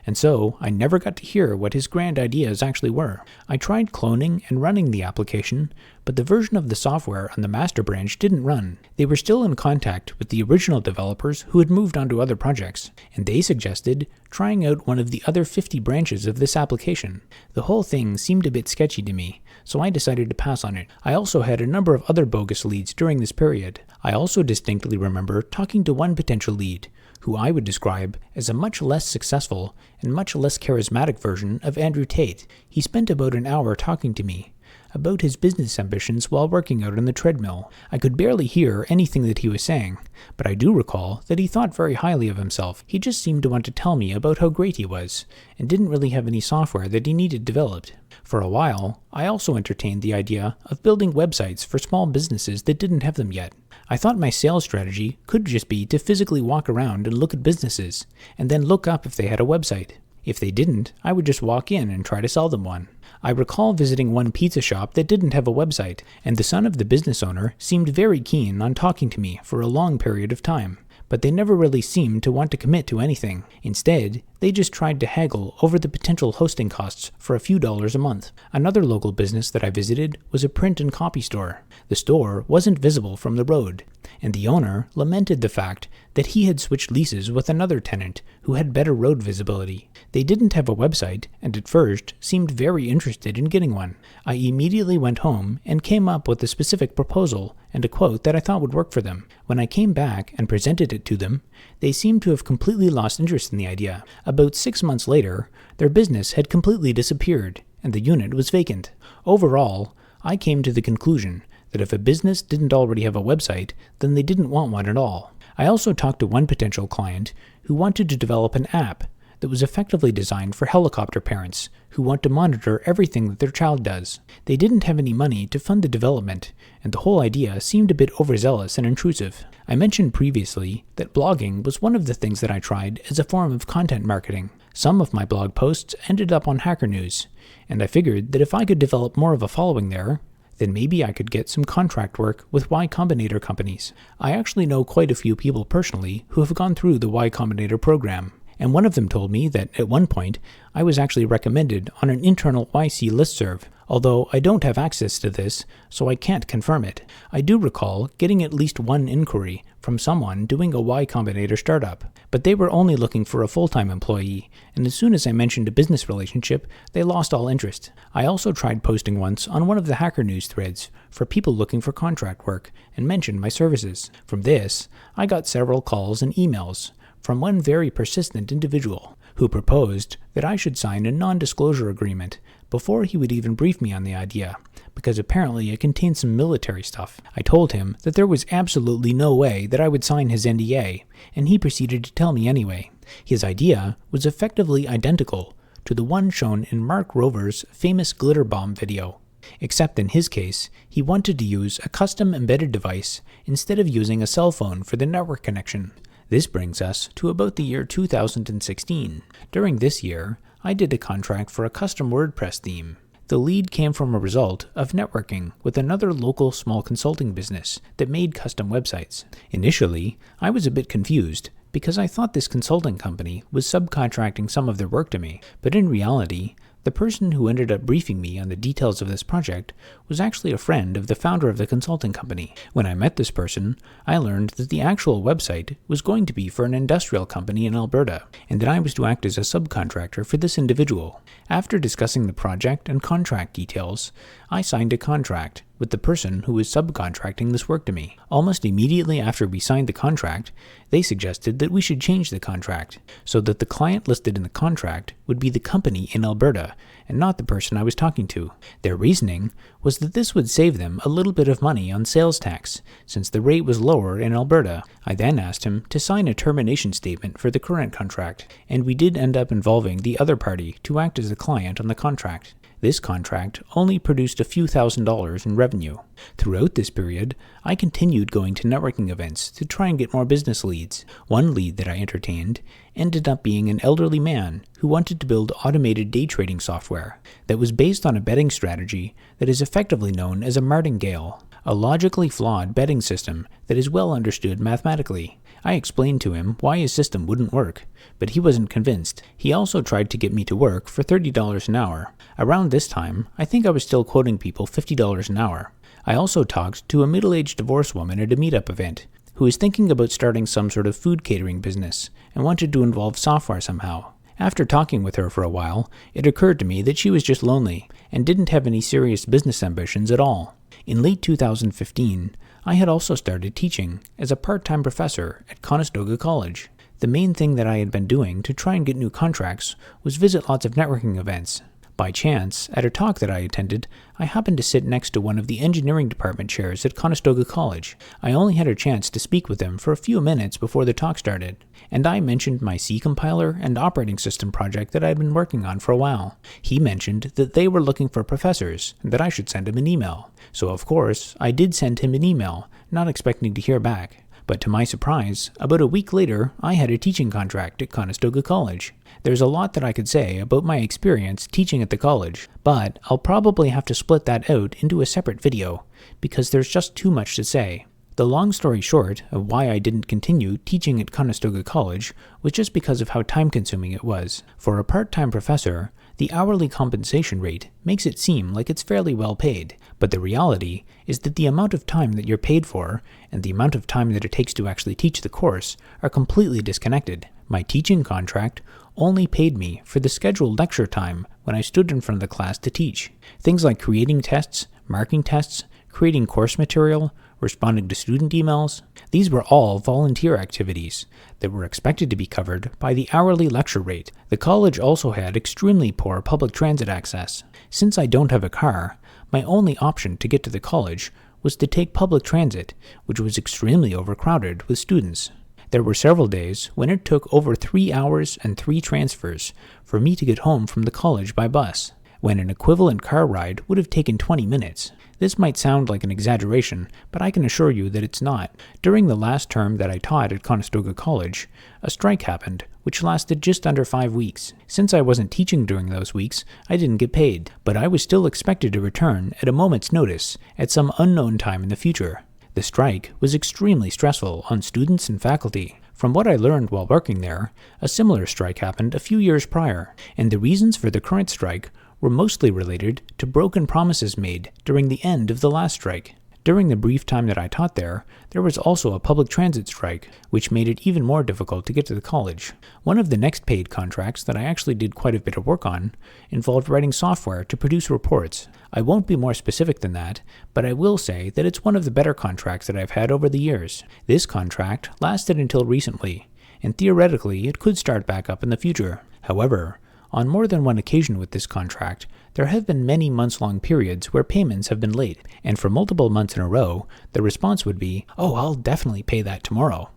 And so, I never got to hear what his grand ideas actually were. I tried cloning and running the application, but the version of the software on the master branch didn't run. They were still in contact with the original developers who had moved on to other projects, and they suggested trying out one of the other 50 branches of this application. The whole thing seemed a bit sketchy to me, so I decided to pass on it. I also had a number of other bogus leads during this period. I also distinctly remember talking to one potential lead, who I would describe as a much less successful and much less charismatic version of Andrew Tate. He spent about an hour talking to me about his business ambitions while working out on the treadmill. I could barely hear anything that he was saying, but I do recall that he thought very highly of himself. He just seemed to want to tell me about how great he was, and didn't really have any software that he needed developed. For a while, I also entertained the idea of building websites for small businesses that didn't have them yet. I thought my sales strategy could just be to physically walk around and look at businesses, and then look up if they had a website. If they didn't, I would just walk in and try to sell them one. I recall visiting one pizza shop that didn't have a website, and the son of the business owner seemed very keen on talking to me for a long period of time, but they never really seemed to want to commit to anything. Instead, they just tried to haggle over the potential hosting costs for a few dollars a month. Another local business that I visited was a print and copy store. The store wasn't visible from the road, and the owner lamented the fact that he had switched leases with another tenant who had better road visibility. They didn't have a website, and at first seemed very interested in getting one. I immediately went home and came up with a specific proposal and a quote that I thought would work for them. When I came back and presented it to them, they seemed to have completely lost interest in the idea. About 6 months later, their business had completely disappeared, and the unit was vacant. Overall, I came to the conclusion that if a business didn't already have a website, then they didn't want one at all. I also talked to one potential client who wanted to develop an app that was effectively designed for helicopter parents who want to monitor everything that their child does. They didn't have any money to fund the development, and the whole idea seemed a bit overzealous and intrusive. I mentioned previously that blogging was one of the things that I tried as a form of content marketing. Some of my blog posts ended up on Hacker News, and I figured that if I could develop more of a following there, then maybe I could get some contract work with Y Combinator companies. I actually know quite a few people personally who have gone through the Y Combinator program, and one of them told me that at one point I was actually recommended on an internal YC listserv, although I don't have access to this, so I can't confirm it. I do recall getting at least one inquiry from someone doing a Y Combinator startup, but they were only looking for a full-time employee, and as soon as I mentioned a business relationship, they lost all interest. I also tried posting once on one of the Hacker News threads for people looking for contract work, and mentioned my services. From this, I got several calls and emails from one very persistent individual who proposed that I should sign a non-disclosure agreement before he would even brief me on the idea, because apparently it contained some military stuff. I told him that there was absolutely no way that I would sign his NDA, and he proceeded to tell me anyway. His idea was effectively identical to the one shown in Mark Rover's famous glitter bomb video, except in his case, he wanted to use a custom embedded device instead of using a cell phone for the network connection. This brings us to about the year 2016. During this year, I did a contract for a custom WordPress theme. The lead came from a result of networking with another local small consulting business that made custom websites. Initially, I was a bit confused because I thought this consulting company was subcontracting some of their work to me, but in reality, the person who ended up briefing me on the details of this project was actually a friend of the founder of the consulting company. When I met this person, I learned that the actual website was going to be for an industrial company in Alberta, and that I was to act as a subcontractor for this individual. After discussing the project and contract details, I signed a contract with the person who was subcontracting this work to me. Almost immediately after we signed the contract, they suggested that we should change the contract so that the client listed in the contract would be the company in Alberta and not the person I was talking to. Their reasoning was that this would save them a little bit of money on sales tax, since the rate was lower in Alberta. I then asked him to sign a termination statement for the current contract, and we did end up involving the other party to act as the client on the contract. This contract only produced a few $1,000s in revenue. Throughout this period, I continued going to networking events to try and get more business leads. One lead that I entertained ended up being an elderly man who wanted to build automated day trading software that was based on a betting strategy that is effectively known as a martingale, a logically flawed betting system that is well understood mathematically. I explained to him why his system wouldn't work, but he wasn't convinced. He also tried to get me to work for $30 an hour. Around this time, I think I was still quoting people $50 an hour. I also talked to a middle-aged divorced woman at a meetup event who was thinking about starting some sort of food catering business and wanted to involve software somehow. After talking with her for a while, it occurred to me that she was just lonely and didn't have any serious business ambitions at all. In late 2015, I had also started teaching as a part-time professor at Conestoga College. The main thing that I had been doing to try and get new contracts was visit lots of networking events. By chance, at a talk that I attended, I happened to sit next to one of the engineering department chairs at Conestoga College. I only had a chance to speak with him for a few minutes before the talk started, and I mentioned my C compiler and operating system project that I had been working on for a while. He mentioned that they were looking for professors and that I should send him an email. So of course, I did send him an email, not expecting to hear back. But to my surprise, about a week later, I had a teaching contract at Conestoga College. There's a lot that I could say about my experience teaching at the college, but I'll probably have to split that out into a separate video, because there's just too much to say. The long story short of why I didn't continue teaching at Conestoga College was just because of how time-consuming it was. For a part-time professor, the hourly compensation rate makes it seem like it's fairly well paid, but the reality is that the amount of time that you're paid for and the amount of time that it takes to actually teach the course are completely disconnected. My teaching contract only paid me for the scheduled lecture time when I stood in front of the class to teach. Things like creating tests, marking tests, creating course material, responding to student emails. These were all volunteer activities that were expected to be covered by the hourly lecture rate. The college also had extremely poor public transit access. Since I don't have a car, my only option to get to the college was to take public transit, which was extremely overcrowded with students. There were several days when it took over 3 hours and 3 transfers for me to get home from the college by bus, when an equivalent car ride would have taken 20 minutes. This might sound like an exaggeration, but I can assure you that it's not. During the last term that I taught at Conestoga College, a strike happened, which lasted just under 5 weeks. Since I wasn't teaching during those weeks, I didn't get paid, but I was still expected to return at a moment's notice at some unknown time in the future. The strike was extremely stressful on students and faculty. From what I learned while working there, a similar strike happened a few years prior, and the reasons for the current strike were mostly related to broken promises made during the end of the last strike. During the brief time that I taught there was also a public transit strike, which made it even more difficult to get to the college. One of the next paid contracts that I actually did quite a bit of work on involved writing software to produce reports. I won't be more specific than that, but I will say that it's one of the better contracts that I've had over the years. This contract lasted until recently, and theoretically it could start back up in the future. However, on more than one occasion with this contract, there have been many months-long periods where payments have been late, and for multiple months in a row, the response would be, "Oh, I'll definitely pay that tomorrow."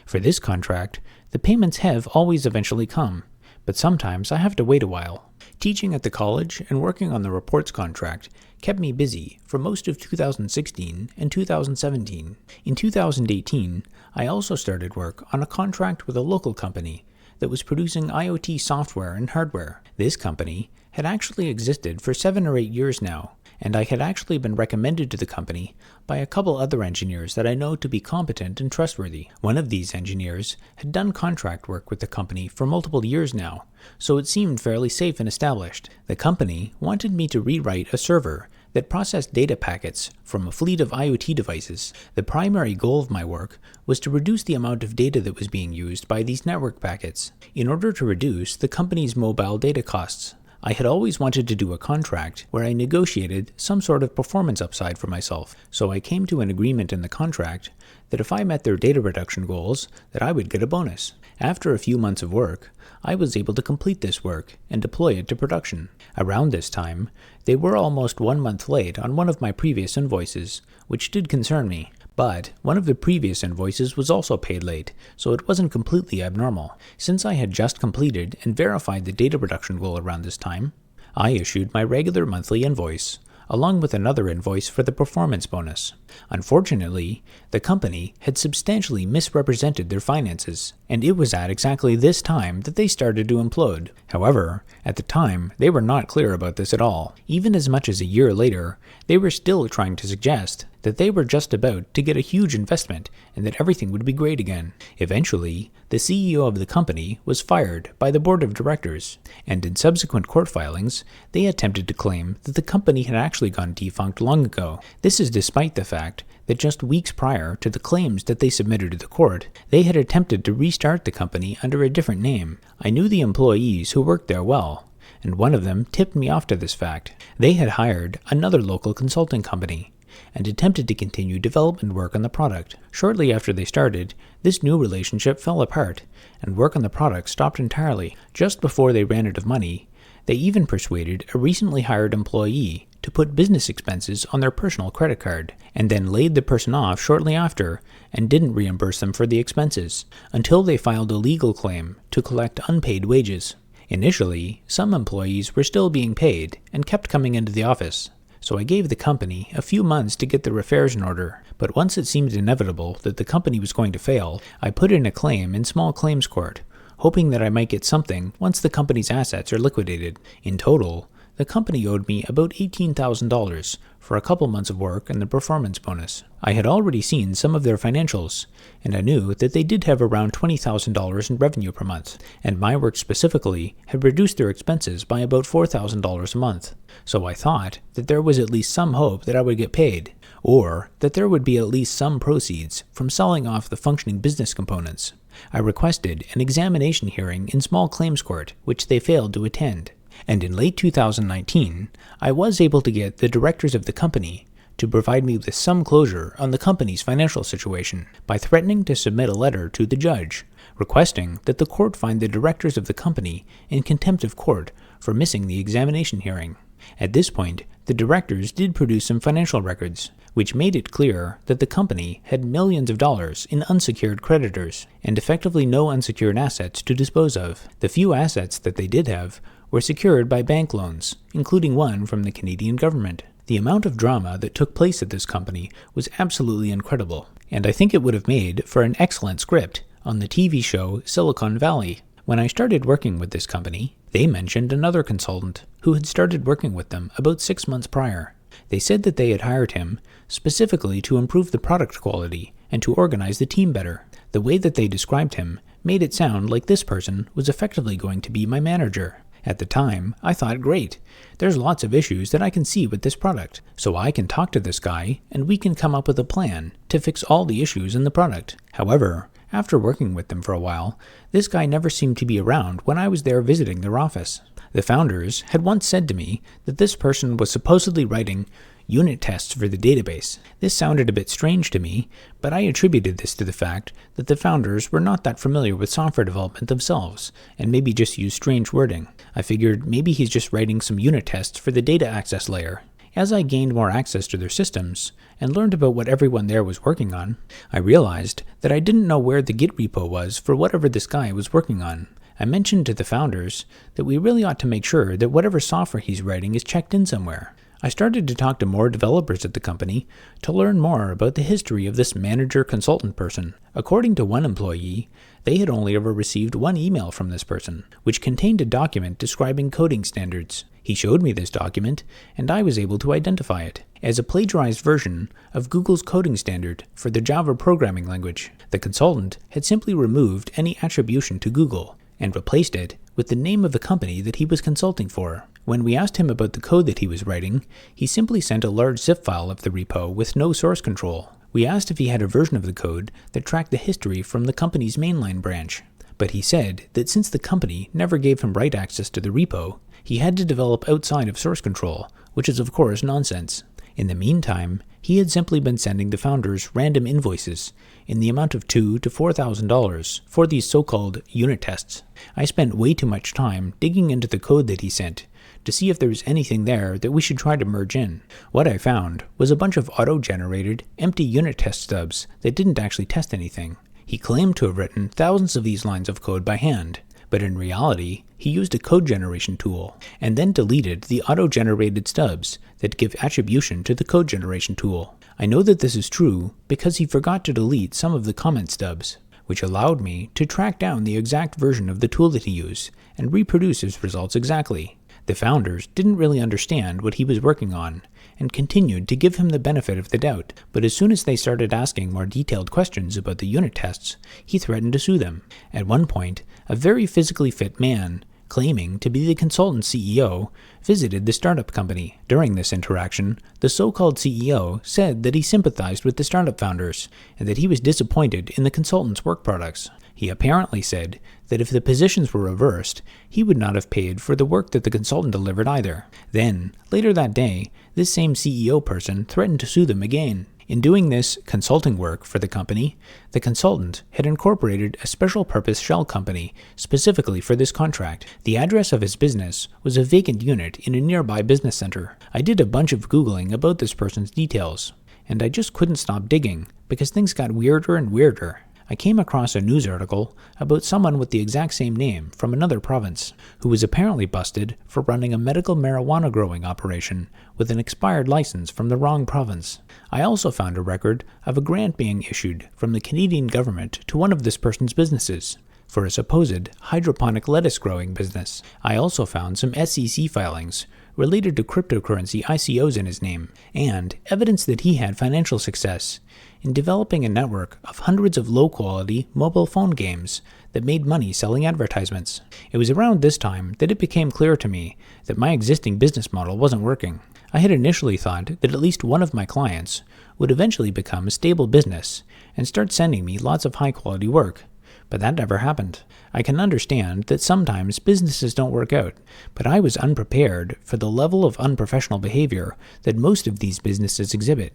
For this contract, the payments have always eventually come, but sometimes I have to wait a while. Teaching at the college and working on the reports contract kept me busy for most of 2016 and 2017. In 2018, I also started work on a contract with a local company that was producing IoT software and hardware. This company had actually existed for 7 or 8 years now, and I had actually been recommended to the company by a couple other engineers that I know to be competent and trustworthy. One of these engineers had done contract work with the company for multiple years now, so it seemed fairly safe and established. The company wanted me to rewrite a server that processed data packets from a fleet of IoT devices. The primary goal of my work was to reduce the amount of data that was being used by these network packets, in order to reduce the company's mobile data costs. I had always wanted to do a contract where I negotiated some sort of performance upside for myself, so I came to an agreement in the contract that if I met their data reduction goals, that I would get a bonus. After a few months of work, I was able to complete this work and deploy it to production. Around this time, they were almost 1 month late on one of my previous invoices, which did concern me. But one of the previous invoices was also paid late, so it wasn't completely abnormal. Since I had just completed and verified the data reduction goal around this time, I issued my regular monthly invoice, along with another invoice for the performance bonus. Unfortunately, the company had substantially misrepresented their finances, and it was at exactly this time that they started to implode. However, at the time, they were not clear about this at all. Even as much as a year later, they were still trying to suggest that they were just about to get a huge investment and that everything would be great again. Eventually, the CEO of the company was fired by the board of directors, and in subsequent court filings, they attempted to claim that the company had actually gone defunct long ago. This is despite the fact that just weeks prior to the claims that they submitted to the court, they had attempted to restart the company under a different name. I knew the employees who worked there well, and one of them tipped me off to this fact. They had hired another local consulting company and attempted to continue development work on the product. Shortly after they started, this new relationship fell apart, and work on the product stopped entirely. Just before they ran out of money, they even persuaded a recently hired employee to put business expenses on their personal credit card, and then laid the person off shortly after and didn't reimburse them for the expenses, until they filed a legal claim to collect unpaid wages. Initially, some employees were still being paid and kept coming into the office, so I gave the company a few months to get their affairs in order. But once it seemed inevitable that the company was going to fail, I put in a claim in small claims court, hoping that I might get something once the company's assets are liquidated. In total, the company owed me about $18,000 for a couple months of work and the performance bonus. I had already seen some of their financials, and I knew that they did have around $20,000 in revenue per month, and my work specifically had reduced their expenses by about $4,000 a month. So I thought that there was at least some hope that I would get paid, or that there would be at least some proceeds from selling off the functioning business components. I requested an examination hearing in small claims court, which they failed to attend. And in late 2019, I was able to get the directors of the company to provide me with some closure on the company's financial situation by threatening to submit a letter to the judge, requesting that the court find the directors of the company in contempt of court for missing the examination hearing. At this point, the directors did produce some financial records, which made it clear that the company had millions of dollars in unsecured creditors, and effectively no unsecured assets to dispose of. The few assets that they did have were secured by bank loans, including one from the Canadian government. The amount of drama that took place at this company was absolutely incredible, and I think it would have made for an excellent script on the TV show Silicon Valley. When I started working with this company, they mentioned another consultant who had started working with them about 6 months prior. They said that they had hired him specifically to improve the product quality and to organize the team better. The way that they described him made it sound like this person was effectively going to be my manager. At the time, I thought, great, there's lots of issues that I can see with this product, so I can talk to this guy and we can come up with a plan to fix all the issues in the product. However, after working with them for a while, this guy never seemed to be around when I was there visiting their office. The founders had once said to me that this person was supposedly writing unit tests for the database. This sounded a bit strange to me, but I attributed this to the fact that the founders were not that familiar with software development themselves, and maybe just used strange wording. I figured maybe he's just writing some unit tests for the data access layer. As I gained more access to their systems and learned about what everyone there was working on, I realized that I didn't know where the Git repo was for whatever this guy was working on. I mentioned to the founders that we really ought to make sure that whatever software he's writing is checked in somewhere. I started to talk to more developers at the company to learn more about the history of this manager-consultant person. According to one employee, they had only ever received one email from this person, which contained a document describing coding standards. He showed me this document, and I was able to identify it as a plagiarized version of Google's coding standard for the Java programming language. The consultant had simply removed any attribution to Google and replaced it with the name of the company that he was consulting for. When we asked him about the code that he was writing, he simply sent a large zip file of the repo with no source control. We asked if he had a version of the code that tracked the history from the company's mainline branch, but he said that since the company never gave him write access to the repo, he had to develop outside of source control, which is of course nonsense. In the meantime, he had simply been sending the founders random invoices in the amount of $2,000 to $4,000 for these so-called unit tests. I spent way too much time digging into the code that he sent to see if there was anything there that we should try to merge in. What I found was a bunch of auto-generated, empty unit test stubs that didn't actually test anything. He claimed to have written thousands of these lines of code by hand, but in reality, he used a code generation tool and then deleted the auto-generated stubs that give attribution to the code generation tool. I know that this is true because he forgot to delete some of the comment stubs, which allowed me to track down the exact version of the tool that he used and reproduce his results exactly. The founders didn't really understand what he was working on and continued to give him the benefit of the doubt, but as soon as they started asking more detailed questions about the unit tests, he threatened to sue them. At one point, a very physically fit man, claiming to be the consultant CEO, visited the startup company. During this interaction, the so-called CEO said that he sympathized with the startup founders and that he was disappointed in the consultant's work products. He apparently said that if the positions were reversed, he would not have paid for the work that the consultant delivered either. Then, later that day, this same CEO person threatened to sue them again. In doing this consulting work for the company, the consultant had incorporated a special purpose shell company specifically for this contract. The address of his business was a vacant unit in a nearby business center. I did a bunch of Googling about this person's details, and I just couldn't stop digging because things got weirder and weirder. I came across a news article about someone with the exact same name from another province who was apparently busted for running a medical marijuana growing operation with an expired license from the wrong province. I also found a record of a grant being issued from the Canadian government to one of this person's businesses for a supposed hydroponic lettuce growing business. I also found some SEC filings related to cryptocurrency ICOs in his name, and evidence that he had financial success in developing a network of hundreds of low-quality mobile phone games that made money selling advertisements. It was around this time that it became clear to me that my existing business model wasn't working. I had initially thought that at least one of my clients would eventually become a stable business and start sending me lots of high-quality work, but that never happened. I can understand that sometimes businesses don't work out, but I was unprepared for the level of unprofessional behavior that most of these businesses exhibit.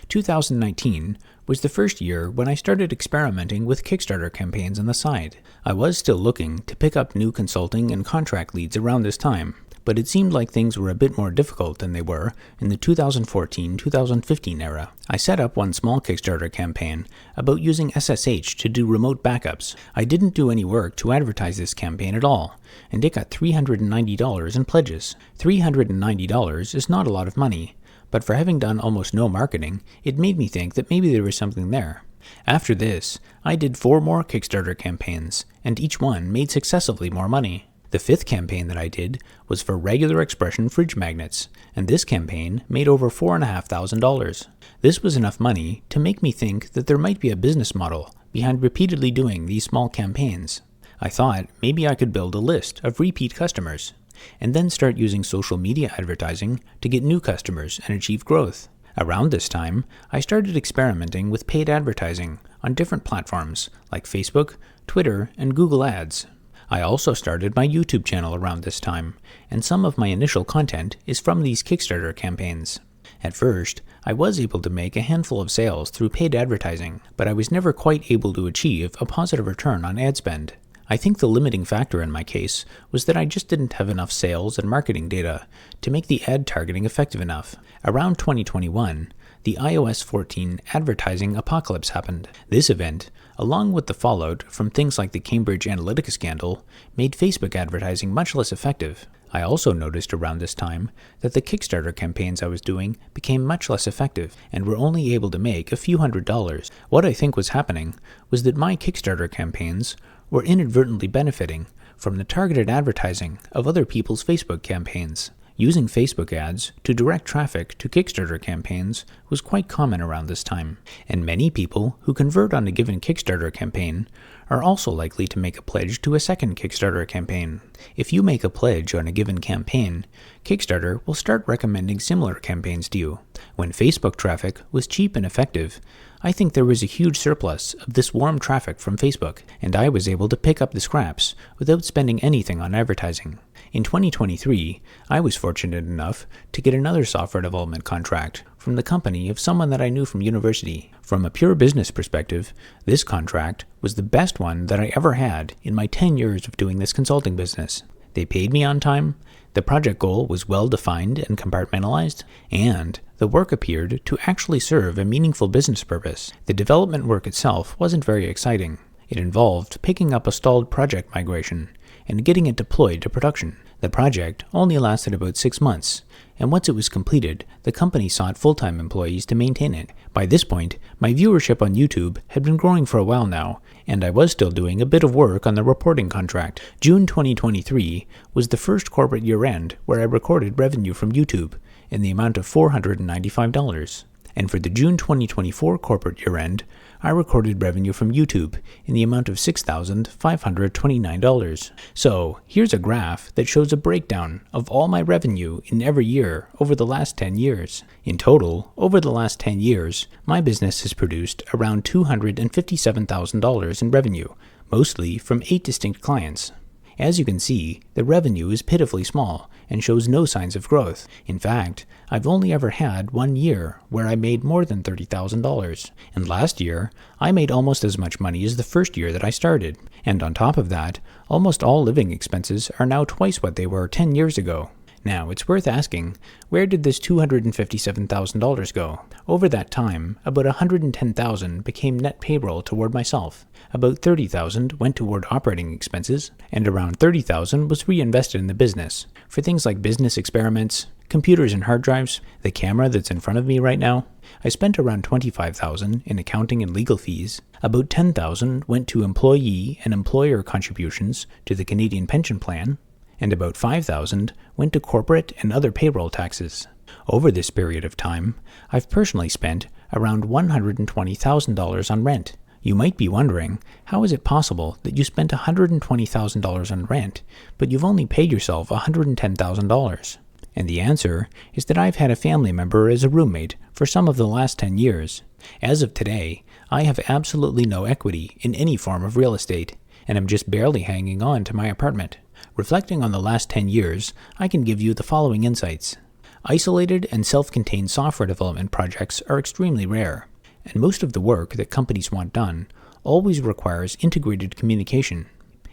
2019 was the first year when I started experimenting with Kickstarter campaigns on the side. I was still looking to pick up new consulting and contract leads around this time, but it seemed like things were a bit more difficult than they were in the 2014-2015 era. I set up one small Kickstarter campaign about using SSH to do remote backups. I didn't do any work to advertise this campaign at all, and it got $390 in pledges. $390 is not a lot of money, but for having done almost no marketing, it made me think that maybe there was something there. After this, I did 4 more Kickstarter campaigns, and each one made successively more money. The 5th campaign that I did was for regular expression fridge magnets, and this campaign made over $4,500. This was enough money to make me think that there might be a business model behind repeatedly doing these small campaigns. I thought maybe I could build a list of repeat customers, and then start using social media advertising to get new customers and achieve growth. Around this time, I started experimenting with paid advertising on different platforms like Facebook, Twitter, and Google Ads. I also started my YouTube channel around this time, and some of my initial content is from these Kickstarter campaigns. At first, I was able to make a handful of sales through paid advertising, but I was never quite able to achieve a positive return on ad spend. I think the limiting factor in my case was that I just didn't have enough sales and marketing data to make the ad targeting effective enough. Around 2021, the iOS 14 advertising apocalypse happened. This event, along with the fallout from things like the Cambridge Analytica scandal, made Facebook advertising much less effective. I also noticed around this time that the Kickstarter campaigns I was doing became much less effective and were only able to make a few $100s. What I think was happening was that my Kickstarter campaigns were inadvertently benefiting from the targeted advertising of other people's Facebook campaigns. Using Facebook ads to direct traffic to Kickstarter campaigns was quite common around this time, and many people who convert on a given Kickstarter campaign are also likely to make a pledge to a second Kickstarter campaign. If you make a pledge on a given campaign, Kickstarter will start recommending similar campaigns to you. When Facebook traffic was cheap and effective, I think there was a huge surplus of this warm traffic from Facebook, and I was able to pick up the scraps without spending anything on advertising. In 2023, I was fortunate enough to get another software development contract from the company of someone that I knew from university. From a pure business perspective, this contract was the best one that I ever had in my 10 years of doing this consulting business. They paid me on time, the project goal was well defined and compartmentalized, and the work appeared to actually serve a meaningful business purpose. The development work itself wasn't very exciting. It involved picking up a stalled project migration and getting it deployed to production. The project only lasted about 6 months, and once it was completed, the company sought full-time employees to maintain it. By this point, my viewership on YouTube had been growing for a while now, and I was still doing a bit of work on the reporting contract. June 2023 was the first corporate year-end where I recorded revenue from YouTube in the amount of $495. And for the June 2024 corporate year-end, I recorded revenue from YouTube in the amount of $6,529. So here's a graph that shows a breakdown of all my revenue in every year over the last 10 years. In total, over the last 10 years, my business has produced around $257,000 in revenue, mostly from 8 distinct clients. As you can see, the revenue is pitifully small and shows no signs of growth. In fact, I've only ever had 1 year where I made more than $30,000. And last year, I made almost as much money as the first year that I started. And on top of that, almost all living expenses are now twice what they were 10 years ago. Now, it's worth asking, where did this $257,000 go? Over that time, about $110,000 became net payroll toward myself. About $30,000 went toward operating expenses, and around $30,000 was reinvested in the business for things like business experiments, computers and hard drives, the camera that's in front of me right now. I spent around $25,000 in accounting and legal fees. About $10,000 went to employee and employer contributions to the Canadian Pension Plan, and about $5,000 went to corporate and other payroll taxes. Over this period of time, I've personally spent around $120,000 on rent. You might be wondering, how is it possible that you spent $120,000 on rent, but you've only paid yourself $110,000? And the answer is that I've had a family member as a roommate for some of the last 10 years. As of today, I have absolutely no equity in any form of real estate, and I'm just barely hanging on to my apartment. Reflecting on the last 10 years, I can give you the following insights. Isolated and self-contained software development projects are extremely rare, and most of the work that companies want done always requires integrated communication.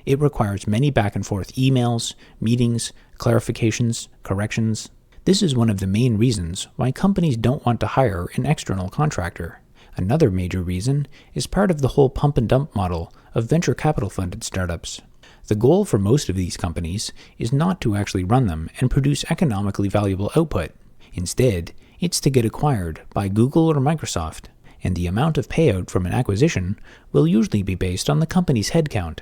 It requires many back-and-forth emails, meetings, clarifications, corrections. This is one of the main reasons why companies don't want to hire an external contractor. Another major reason is part of the whole pump-and-dump model of venture capital-funded startups. The goal for most of these companies is not to actually run them and produce economically valuable output. Instead, it's to get acquired by Google or Microsoft, and the amount of payout from an acquisition will usually be based on the company's headcount.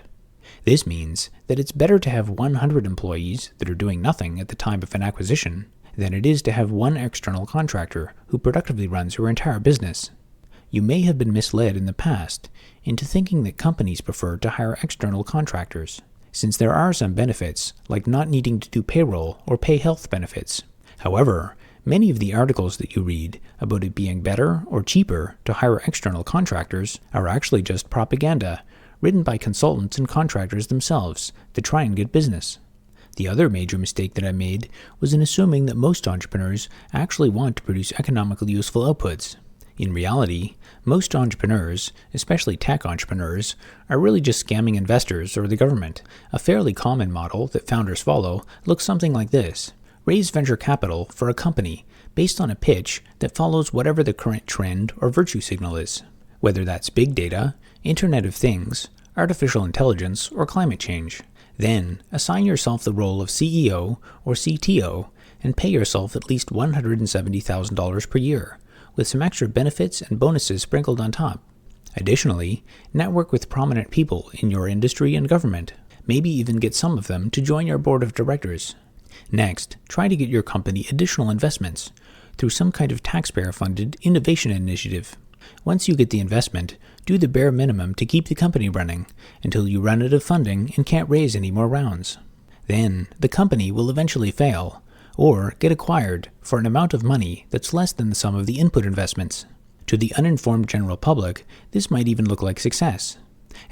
This means that it's better to have 100 employees that are doing nothing at the time of an acquisition than it is to have one external contractor who productively runs your entire business. You may have been misled in the past into thinking that companies prefer to hire external contractors, since there are some benefits, like not needing to do payroll or pay health benefits. However, many of the articles that you read about it being better or cheaper to hire external contractors are actually just propaganda written by consultants and contractors themselves to try and get business. The other major mistake that I made was in assuming that most entrepreneurs actually want to produce economically useful outputs. In reality, most entrepreneurs, especially tech entrepreneurs, are really just scamming investors or the government. A fairly common model that founders follow looks something like this. Raise venture capital for a company based on a pitch that follows whatever the current trend or virtue signal is, whether that's big data, Internet of Things, artificial intelligence, or climate change. Then, assign yourself the role of CEO or CTO and pay yourself at least $170,000 per year, with some extra benefits and bonuses sprinkled on top. Additionally, network with prominent people in your industry and government. Maybe even get some of them to join your board of directors. Next, try to get your company additional investments through some kind of taxpayer-funded innovation initiative. Once you get the investment, do the bare minimum to keep the company running until you run out of funding and can't raise any more rounds. Then, the company will eventually fail, or get acquired for an amount of money that's less than the sum of the input investments. To the uninformed general public, this might even look like success.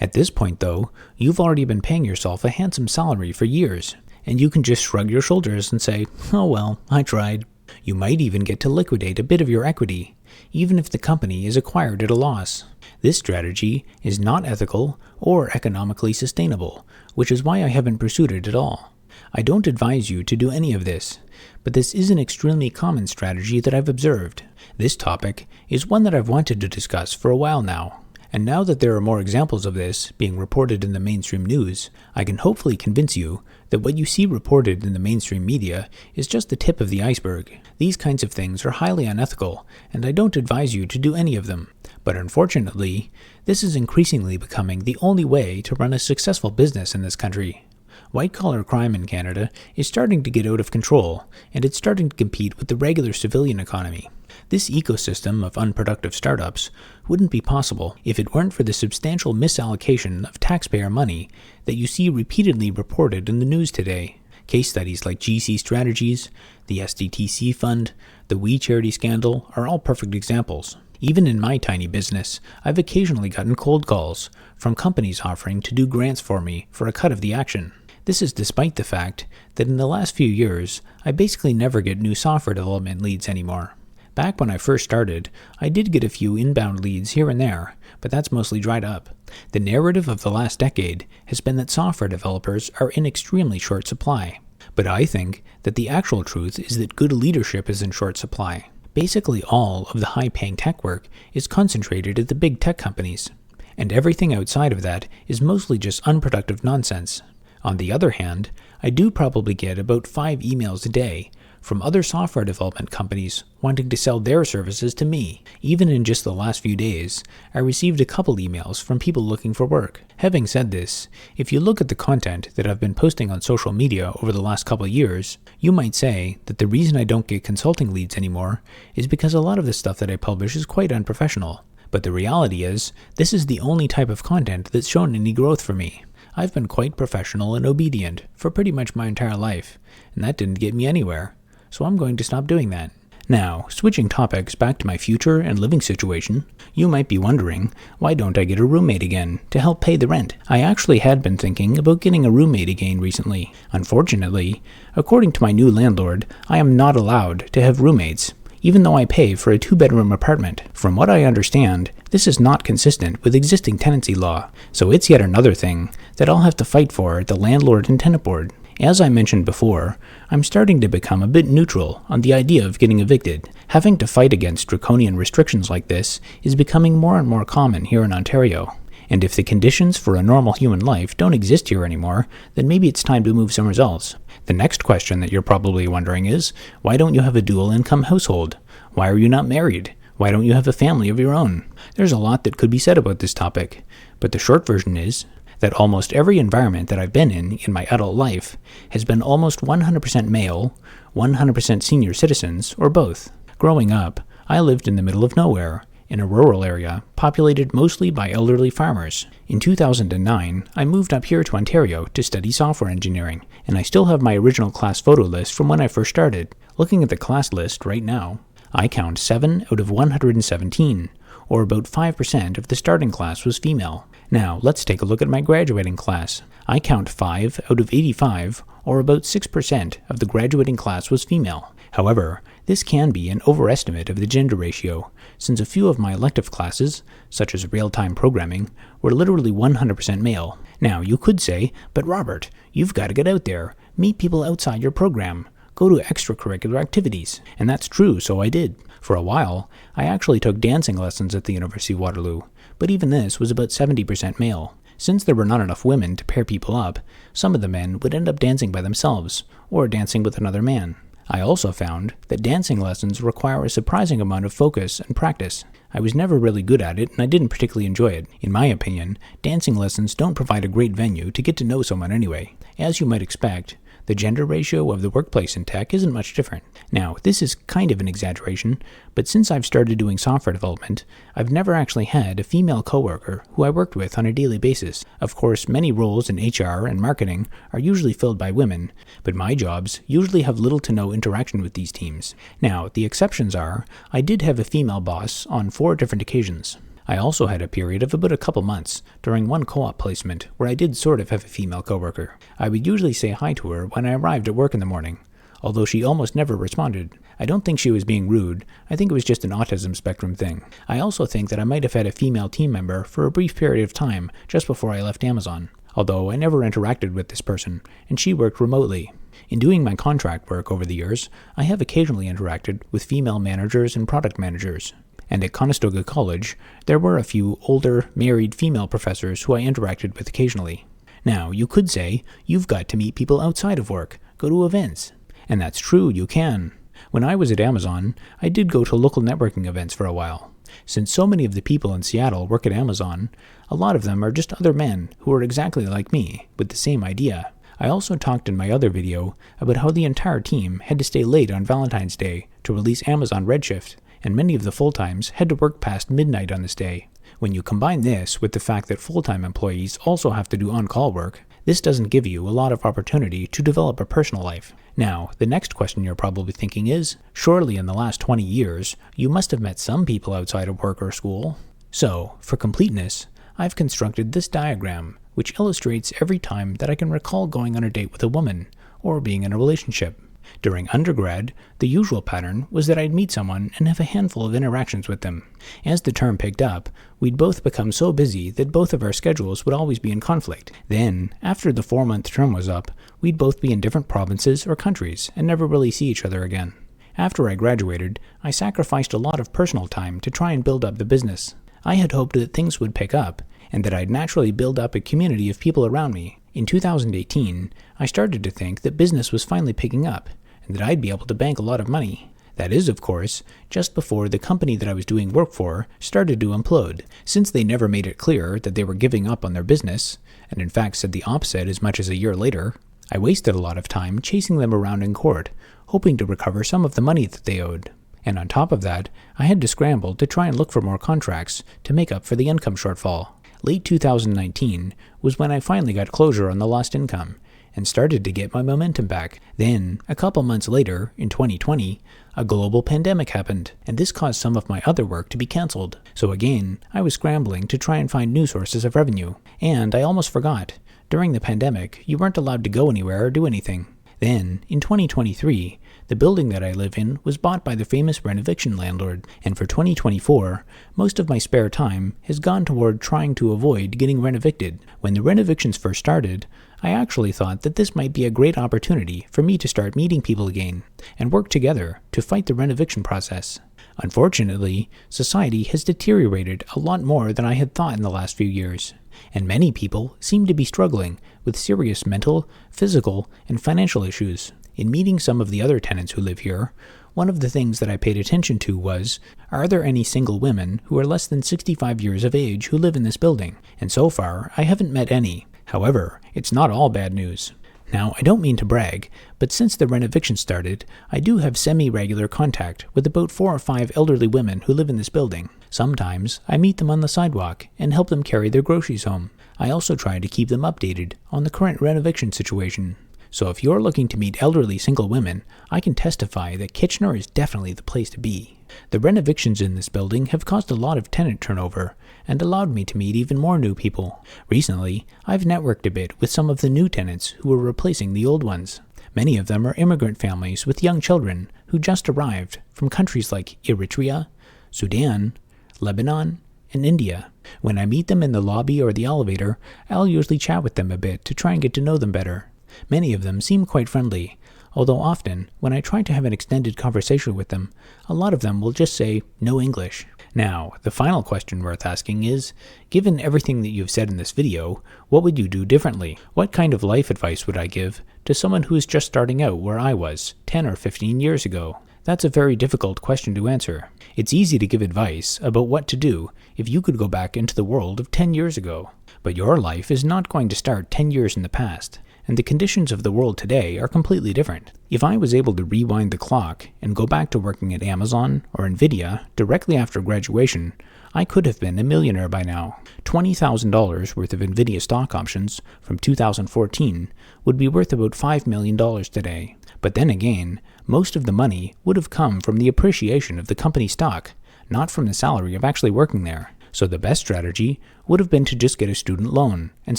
At this point, though, you've already been paying yourself a handsome salary for years, and you can just shrug your shoulders and say, "Oh well, I tried." You might even get to liquidate a bit of your equity, even if the company is acquired at a loss. This strategy is not ethical or economically sustainable, which is why I haven't pursued it at all. I don't advise you to do any of this, but this is an extremely common strategy that I've observed. This topic is one that I've wanted to discuss for a while now. And now that there are more examples of this being reported in the mainstream news, I can hopefully convince you that what you see reported in the mainstream media is just the tip of the iceberg. These kinds of things are highly unethical, and I don't advise you to do any of them. But unfortunately, this is increasingly becoming the only way to run a successful business in this country. White-collar crime in Canada is starting to get out of control, and it's starting to compete with the regular civilian economy. This ecosystem of unproductive startups wouldn't be possible if it weren't for the substantial misallocation of taxpayer money that you see repeatedly reported in the news today. Case studies like GC Strategies, the SDTC Fund, the We Charity scandal are all perfect examples. Even in my tiny business, I've occasionally gotten cold calls from companies offering to do grants for me for a cut of the action. This is despite the fact that in the last few years, I basically never get new software development leads anymore. Back when I first started, I did get a few inbound leads here and there, but that's mostly dried up. The narrative of the last decade has been that software developers are in extremely short supply. But I think that the actual truth is that good leadership is in short supply. Basically all of the high-paying tech work is concentrated at the big tech companies, and everything outside of that is mostly just unproductive nonsense. On the other hand, I do probably get about 5 emails a day from other software development companies wanting to sell their services to me. Even in just the last few days, I received a couple emails from people looking for work. Having said this, if you look at the content that I've been posting on social media over the last couple of years, you might say that the reason I don't get consulting leads anymore is because a lot of the stuff that I publish is quite unprofessional. But the reality is, this is the only type of content that's shown any growth for me. I've been quite professional and obedient for pretty much my entire life, and that didn't get me anywhere. So I'm going to stop doing that. Now, switching topics back to my future and living situation, you might be wondering, why don't I get a roommate again to help pay the rent? I actually had been thinking about getting a roommate again recently. Unfortunately, according to my new landlord, I am not allowed to have roommates, even though I pay for a 2-bedroom apartment. From what I understand, this is not consistent with existing tenancy law, so it's yet another thing that I'll have to fight for at the landlord and tenant board. As I mentioned before, I'm starting to become a bit neutral on the idea of getting evicted. Having to fight against draconian restrictions like this is becoming more and more common here in Ontario. And if the conditions for a normal human life don't exist here anymore, then maybe it's time to move somewhere else. The next question that you're probably wondering is, why don't you have a dual income household? Why are you not married? Why don't you have a family of your own? There's a lot that could be said about this topic, but the short version is that almost every environment that I've been in my adult life has been almost 100% male, 100% senior citizens, or both. Growing up, I lived in the middle of nowhere, in a rural area populated mostly by elderly farmers. In 2009, I moved up here to Ontario to study software engineering, and I still have my original class photo list from when I first started. Looking at the class list right now, I count 7 out of 117, or about 5% of the starting class was female. Now, let's take a look at my graduating class. I count 5 out of 85, or about 6% of the graduating class was female. However, this can be an overestimate of the gender ratio, since a few of my elective classes, such as real-time programming, were literally 100% male. Now, you could say, but Robert, you've got to get out there, meet people outside your program, go to extracurricular activities. And that's true, so I did. For a while, I actually took dancing lessons at the University of Waterloo, but even this was about 70% male. Since there were not enough women to pair people up, some of the men would end up dancing by themselves, or dancing with another man. I also found that dancing lessons require a surprising amount of focus and practice. I was never really good at it, and I didn't particularly enjoy it. In my opinion, dancing lessons don't provide a great venue to get to know someone anyway. As you might expect, the gender ratio of the workplace in tech isn't much different. Now, this is kind of an exaggeration, but since I've started doing software development, I've never actually had a female coworker who I worked with on a daily basis. Of course, many roles in HR and marketing are usually filled by women, but my jobs usually have little to no interaction with these teams. Now, the exceptions are, I did have a female boss on 4 different occasions. I also had a period of about a couple months during one co-op placement where I did sort of have a female coworker. I would usually say hi to her when I arrived at work in the morning, although she almost never responded. I don't think she was being rude, I think it was just an autism spectrum thing. I also think that I might have had a female team member for a brief period of time just before I left Amazon, although I never interacted with this person, and she worked remotely. In doing my contract work over the years, I have occasionally interacted with female managers and product managers. And at Conestoga College, there were a few older, married female professors who I interacted with occasionally. Now, you could say, you've got to meet people outside of work, go to events. And that's true, you can. When I was at Amazon, I did go to local networking events for a while. Since so many of the people in Seattle work at Amazon, a lot of them are just other men who are exactly like me, with the same idea. I also talked in my other video about how the entire team had to stay late on Valentine's Day to release Amazon Redshift, and many of the full-times had to work past midnight on this day. When you combine this with the fact that full-time employees also have to do on-call work, this doesn't give you a lot of opportunity to develop a personal life. Now, the next question you're probably thinking is, surely in the last 20 years, you must have met some people outside of work or school. So, for completeness, I've constructed this diagram, which illustrates every time that I can recall going on a date with a woman, or being in a relationship. During undergrad, the usual pattern was that I'd meet someone and have a handful of interactions with them. As the term picked up, we'd both become so busy that both of our schedules would always be in conflict. Then, after the 4-month term was up, we'd both be in different provinces or countries and never really see each other again. After I graduated, I sacrificed a lot of personal time to try and build up the business. I had hoped that things would pick up, and that I'd naturally build up a community of people around me. In 2018, I started to think that business was finally picking up, and that I'd be able to bank a lot of money. That is, of course, just before the company that I was doing work for started to implode. Since they never made it clear that they were giving up on their business, and in fact said the opposite as much as a year later, I wasted a lot of time chasing them around in court, hoping to recover some of the money that they owed. And on top of that, I had to scramble to try and look for more contracts to make up for the income shortfall. Late 2019 was when I finally got closure on the lost income, and started to get my momentum back. Then, a couple months later, in 2020, a global pandemic happened, and this caused some of my other work to be cancelled. So again, I was scrambling to try and find new sources of revenue. And I almost forgot, during the pandemic, you weren't allowed to go anywhere or do anything. Then, in 2023, the building that I live in was bought by the famous Renoviction landlord, and for 2024, most of my spare time has gone toward trying to avoid getting renovicted. When the renovictions first started, I actually thought that this might be a great opportunity for me to start meeting people again, and work together to fight the renoviction process. Unfortunately, society has deteriorated a lot more than I had thought in the last few years, and many people seem to be struggling with serious mental, physical, and financial issues. In meeting some of the other tenants who live here, one of the things that I paid attention to was, are there any single women who are less than 65 years of age who live in this building? And so far, I haven't met any. However, it's not all bad news. Now, I don't mean to brag, but since the renoviction started, I do have semi-regular contact with about 4 or 5 elderly women who live in this building. Sometimes, I meet them on the sidewalk and help them carry their groceries home. I also try to keep them updated on the current renoviction situation. So if you're looking to meet elderly single women, I can testify that Kitchener is definitely the place to be. The renovictions in this building have caused a lot of tenant turnover, and allowed me to meet even more new people. Recently, I've networked a bit with some of the new tenants who are replacing the old ones. Many of them are immigrant families with young children who just arrived from countries like Eritrea, Sudan, Lebanon, and India. When I meet them in the lobby or the elevator, I'll usually chat with them a bit to try and get to know them better. Many of them seem quite friendly, although often, when I try to have an extended conversation with them, a lot of them will just say, no English. Now, the final question worth asking is, given everything that you've said in this video, what would you do differently? What kind of life advice would I give to someone who is just starting out where I was 10 or 15 years ago? That's a very difficult question to answer. It's easy to give advice about what to do if you could go back into the world of 10 years ago. But your life is not going to start 10 years in the past, and the conditions of the world today are completely different. If I was able to rewind the clock and go back to working at Amazon or Nvidia directly after graduation, I could have been a millionaire by now. $20,000 worth of Nvidia stock options from 2014 would be worth about $5 million today. But then again, most of the money would have come from the appreciation of the company stock, not from the salary of actually working there. So the best strategy would have been to just get a student loan and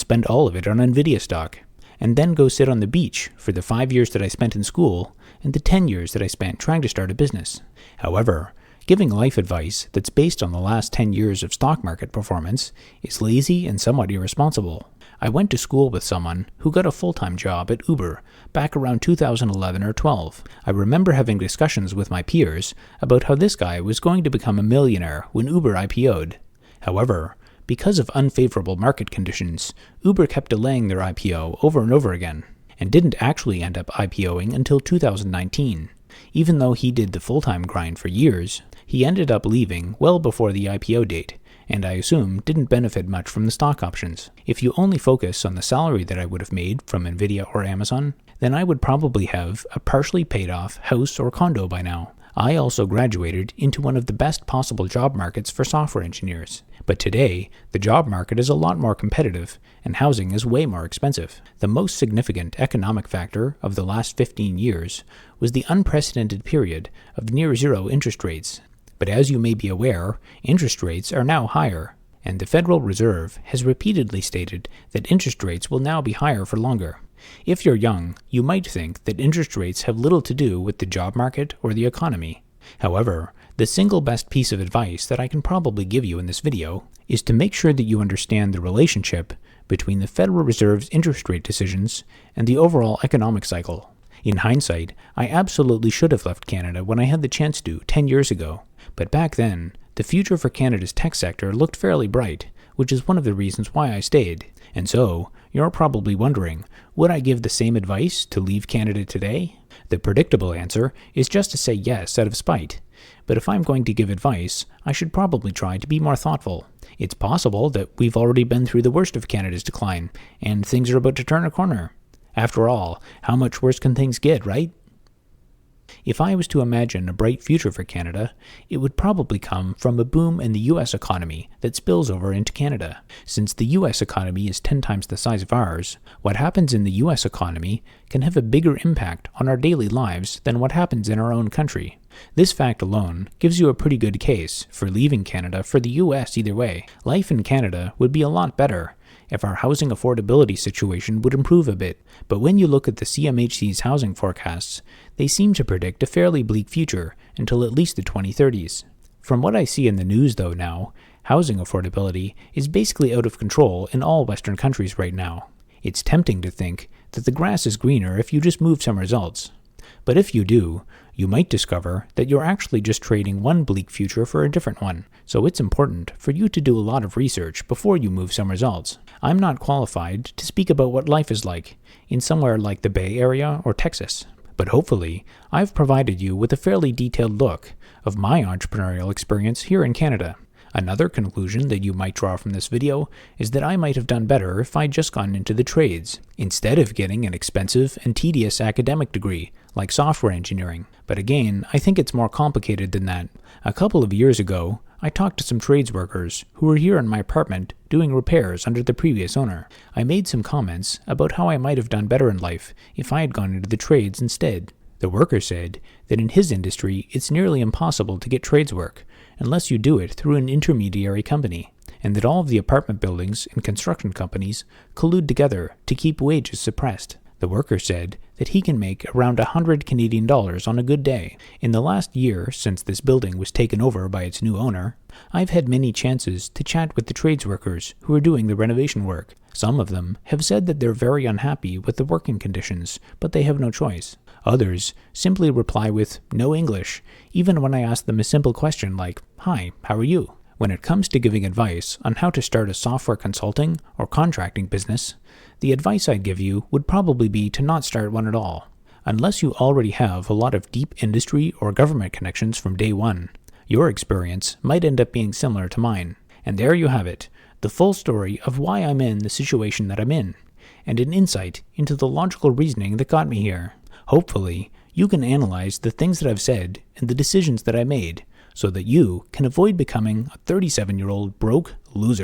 spend all of it on Nvidia stock, and then go sit on the beach for the 5 years that I spent in school and the 10 years that I spent trying to start a business. However, giving life advice that's based on the last 10 years of stock market performance is lazy and somewhat irresponsible. I went to school with someone who got a full-time job at Uber back around 2011 or 12. I remember having discussions with my peers about how this guy was going to become a millionaire when Uber IPO'd. However, because of unfavorable market conditions, Uber kept delaying their IPO over and over again, and didn't actually end up IPOing until 2019. Even though he did the full-time grind for years, he ended up leaving well before the IPO date, and I assume didn't benefit much from the stock options. If you only focus on the salary that I would have made from Nvidia or Amazon, then I would probably have a partially paid off house or condo by now. I also graduated into one of the best possible job markets for software engineers. But today, the job market is a lot more competitive, and housing is way more expensive. The most significant economic factor of the last 15 years was the unprecedented period of near-zero interest rates. But as you may be aware, interest rates are now higher, and the Federal Reserve has repeatedly stated that interest rates will now be higher for longer. If you're young, you might think that interest rates have little to do with the job market or the economy. However, the single best piece of advice that I can probably give you in this video is to make sure that you understand the relationship between the Federal Reserve's interest rate decisions and the overall economic cycle. In hindsight, I absolutely should have left Canada when I had the chance to 10 years ago, but back then, the future for Canada's tech sector looked fairly bright, which is one of the reasons why I stayed. And so, you're probably wondering, would I give the same advice to leave Canada today? The predictable answer is just to say yes out of spite. But if I'm going to give advice, I should probably try to be more thoughtful. It's possible that we've already been through the worst of Canada's decline, and things are about to turn a corner. After all, how much worse can things get, right? If I was to imagine a bright future for Canada, it would probably come from a boom in the US economy that spills over into Canada. Since the US economy is 10 times the size of ours, what happens in the US economy can have a bigger impact on our daily lives than what happens in our own country. This fact alone gives you a pretty good case for leaving Canada for the US either way. Life in Canada would be a lot better if our housing affordability situation would improve a bit, but when you look at the CMHC's housing forecasts, they seem to predict a fairly bleak future until at least the 2030s. From what I see in the news though now, housing affordability is basically out of control in all Western countries right now. It's tempting to think that the grass is greener if you just move somewhere else. But if you do, you might discover that you're actually just trading one bleak future for a different one, so it's important for you to do a lot of research before you move somewhere else. I'm not qualified to speak about what life is like in somewhere like the Bay Area or Texas, but hopefully I've provided you with a fairly detailed look of my entrepreneurial experience here in Canada. Another conclusion that you might draw from this video is that I might have done better if I'd just gone into the trades, instead of getting an expensive and tedious academic degree like software engineering. But again, I think it's more complicated than that. A couple of years ago, I talked to some trades workers who were here in my apartment doing repairs under the previous owner. I made some comments about how I might have done better in life if I had gone into the trades instead. The worker said that in his industry it's nearly impossible to get trades work unless you do it through an intermediary company, and that all of the apartment buildings and construction companies collude together to keep wages suppressed. The worker said that he can make around 100 Canadian dollars on a good day. In the last year since this building was taken over by its new owner, I've had many chances to chat with the trades workers who are doing the renovation work. Some of them have said that they're very unhappy with the working conditions, but they have no choice. Others simply reply with no English, even when I ask them a simple question like, "Hi, how are you?" When it comes to giving advice on how to start a software consulting or contracting business, the advice I'd give you would probably be to not start one at all. Unless you already have a lot of deep industry or government connections from day one, your experience might end up being similar to mine. And there you have it, the full story of why I'm in the situation that I'm in, and an insight into the logical reasoning that got me here. Hopefully, you can analyze the things that I've said and the decisions that I made, so that you can avoid becoming a 37-year-old broke loser.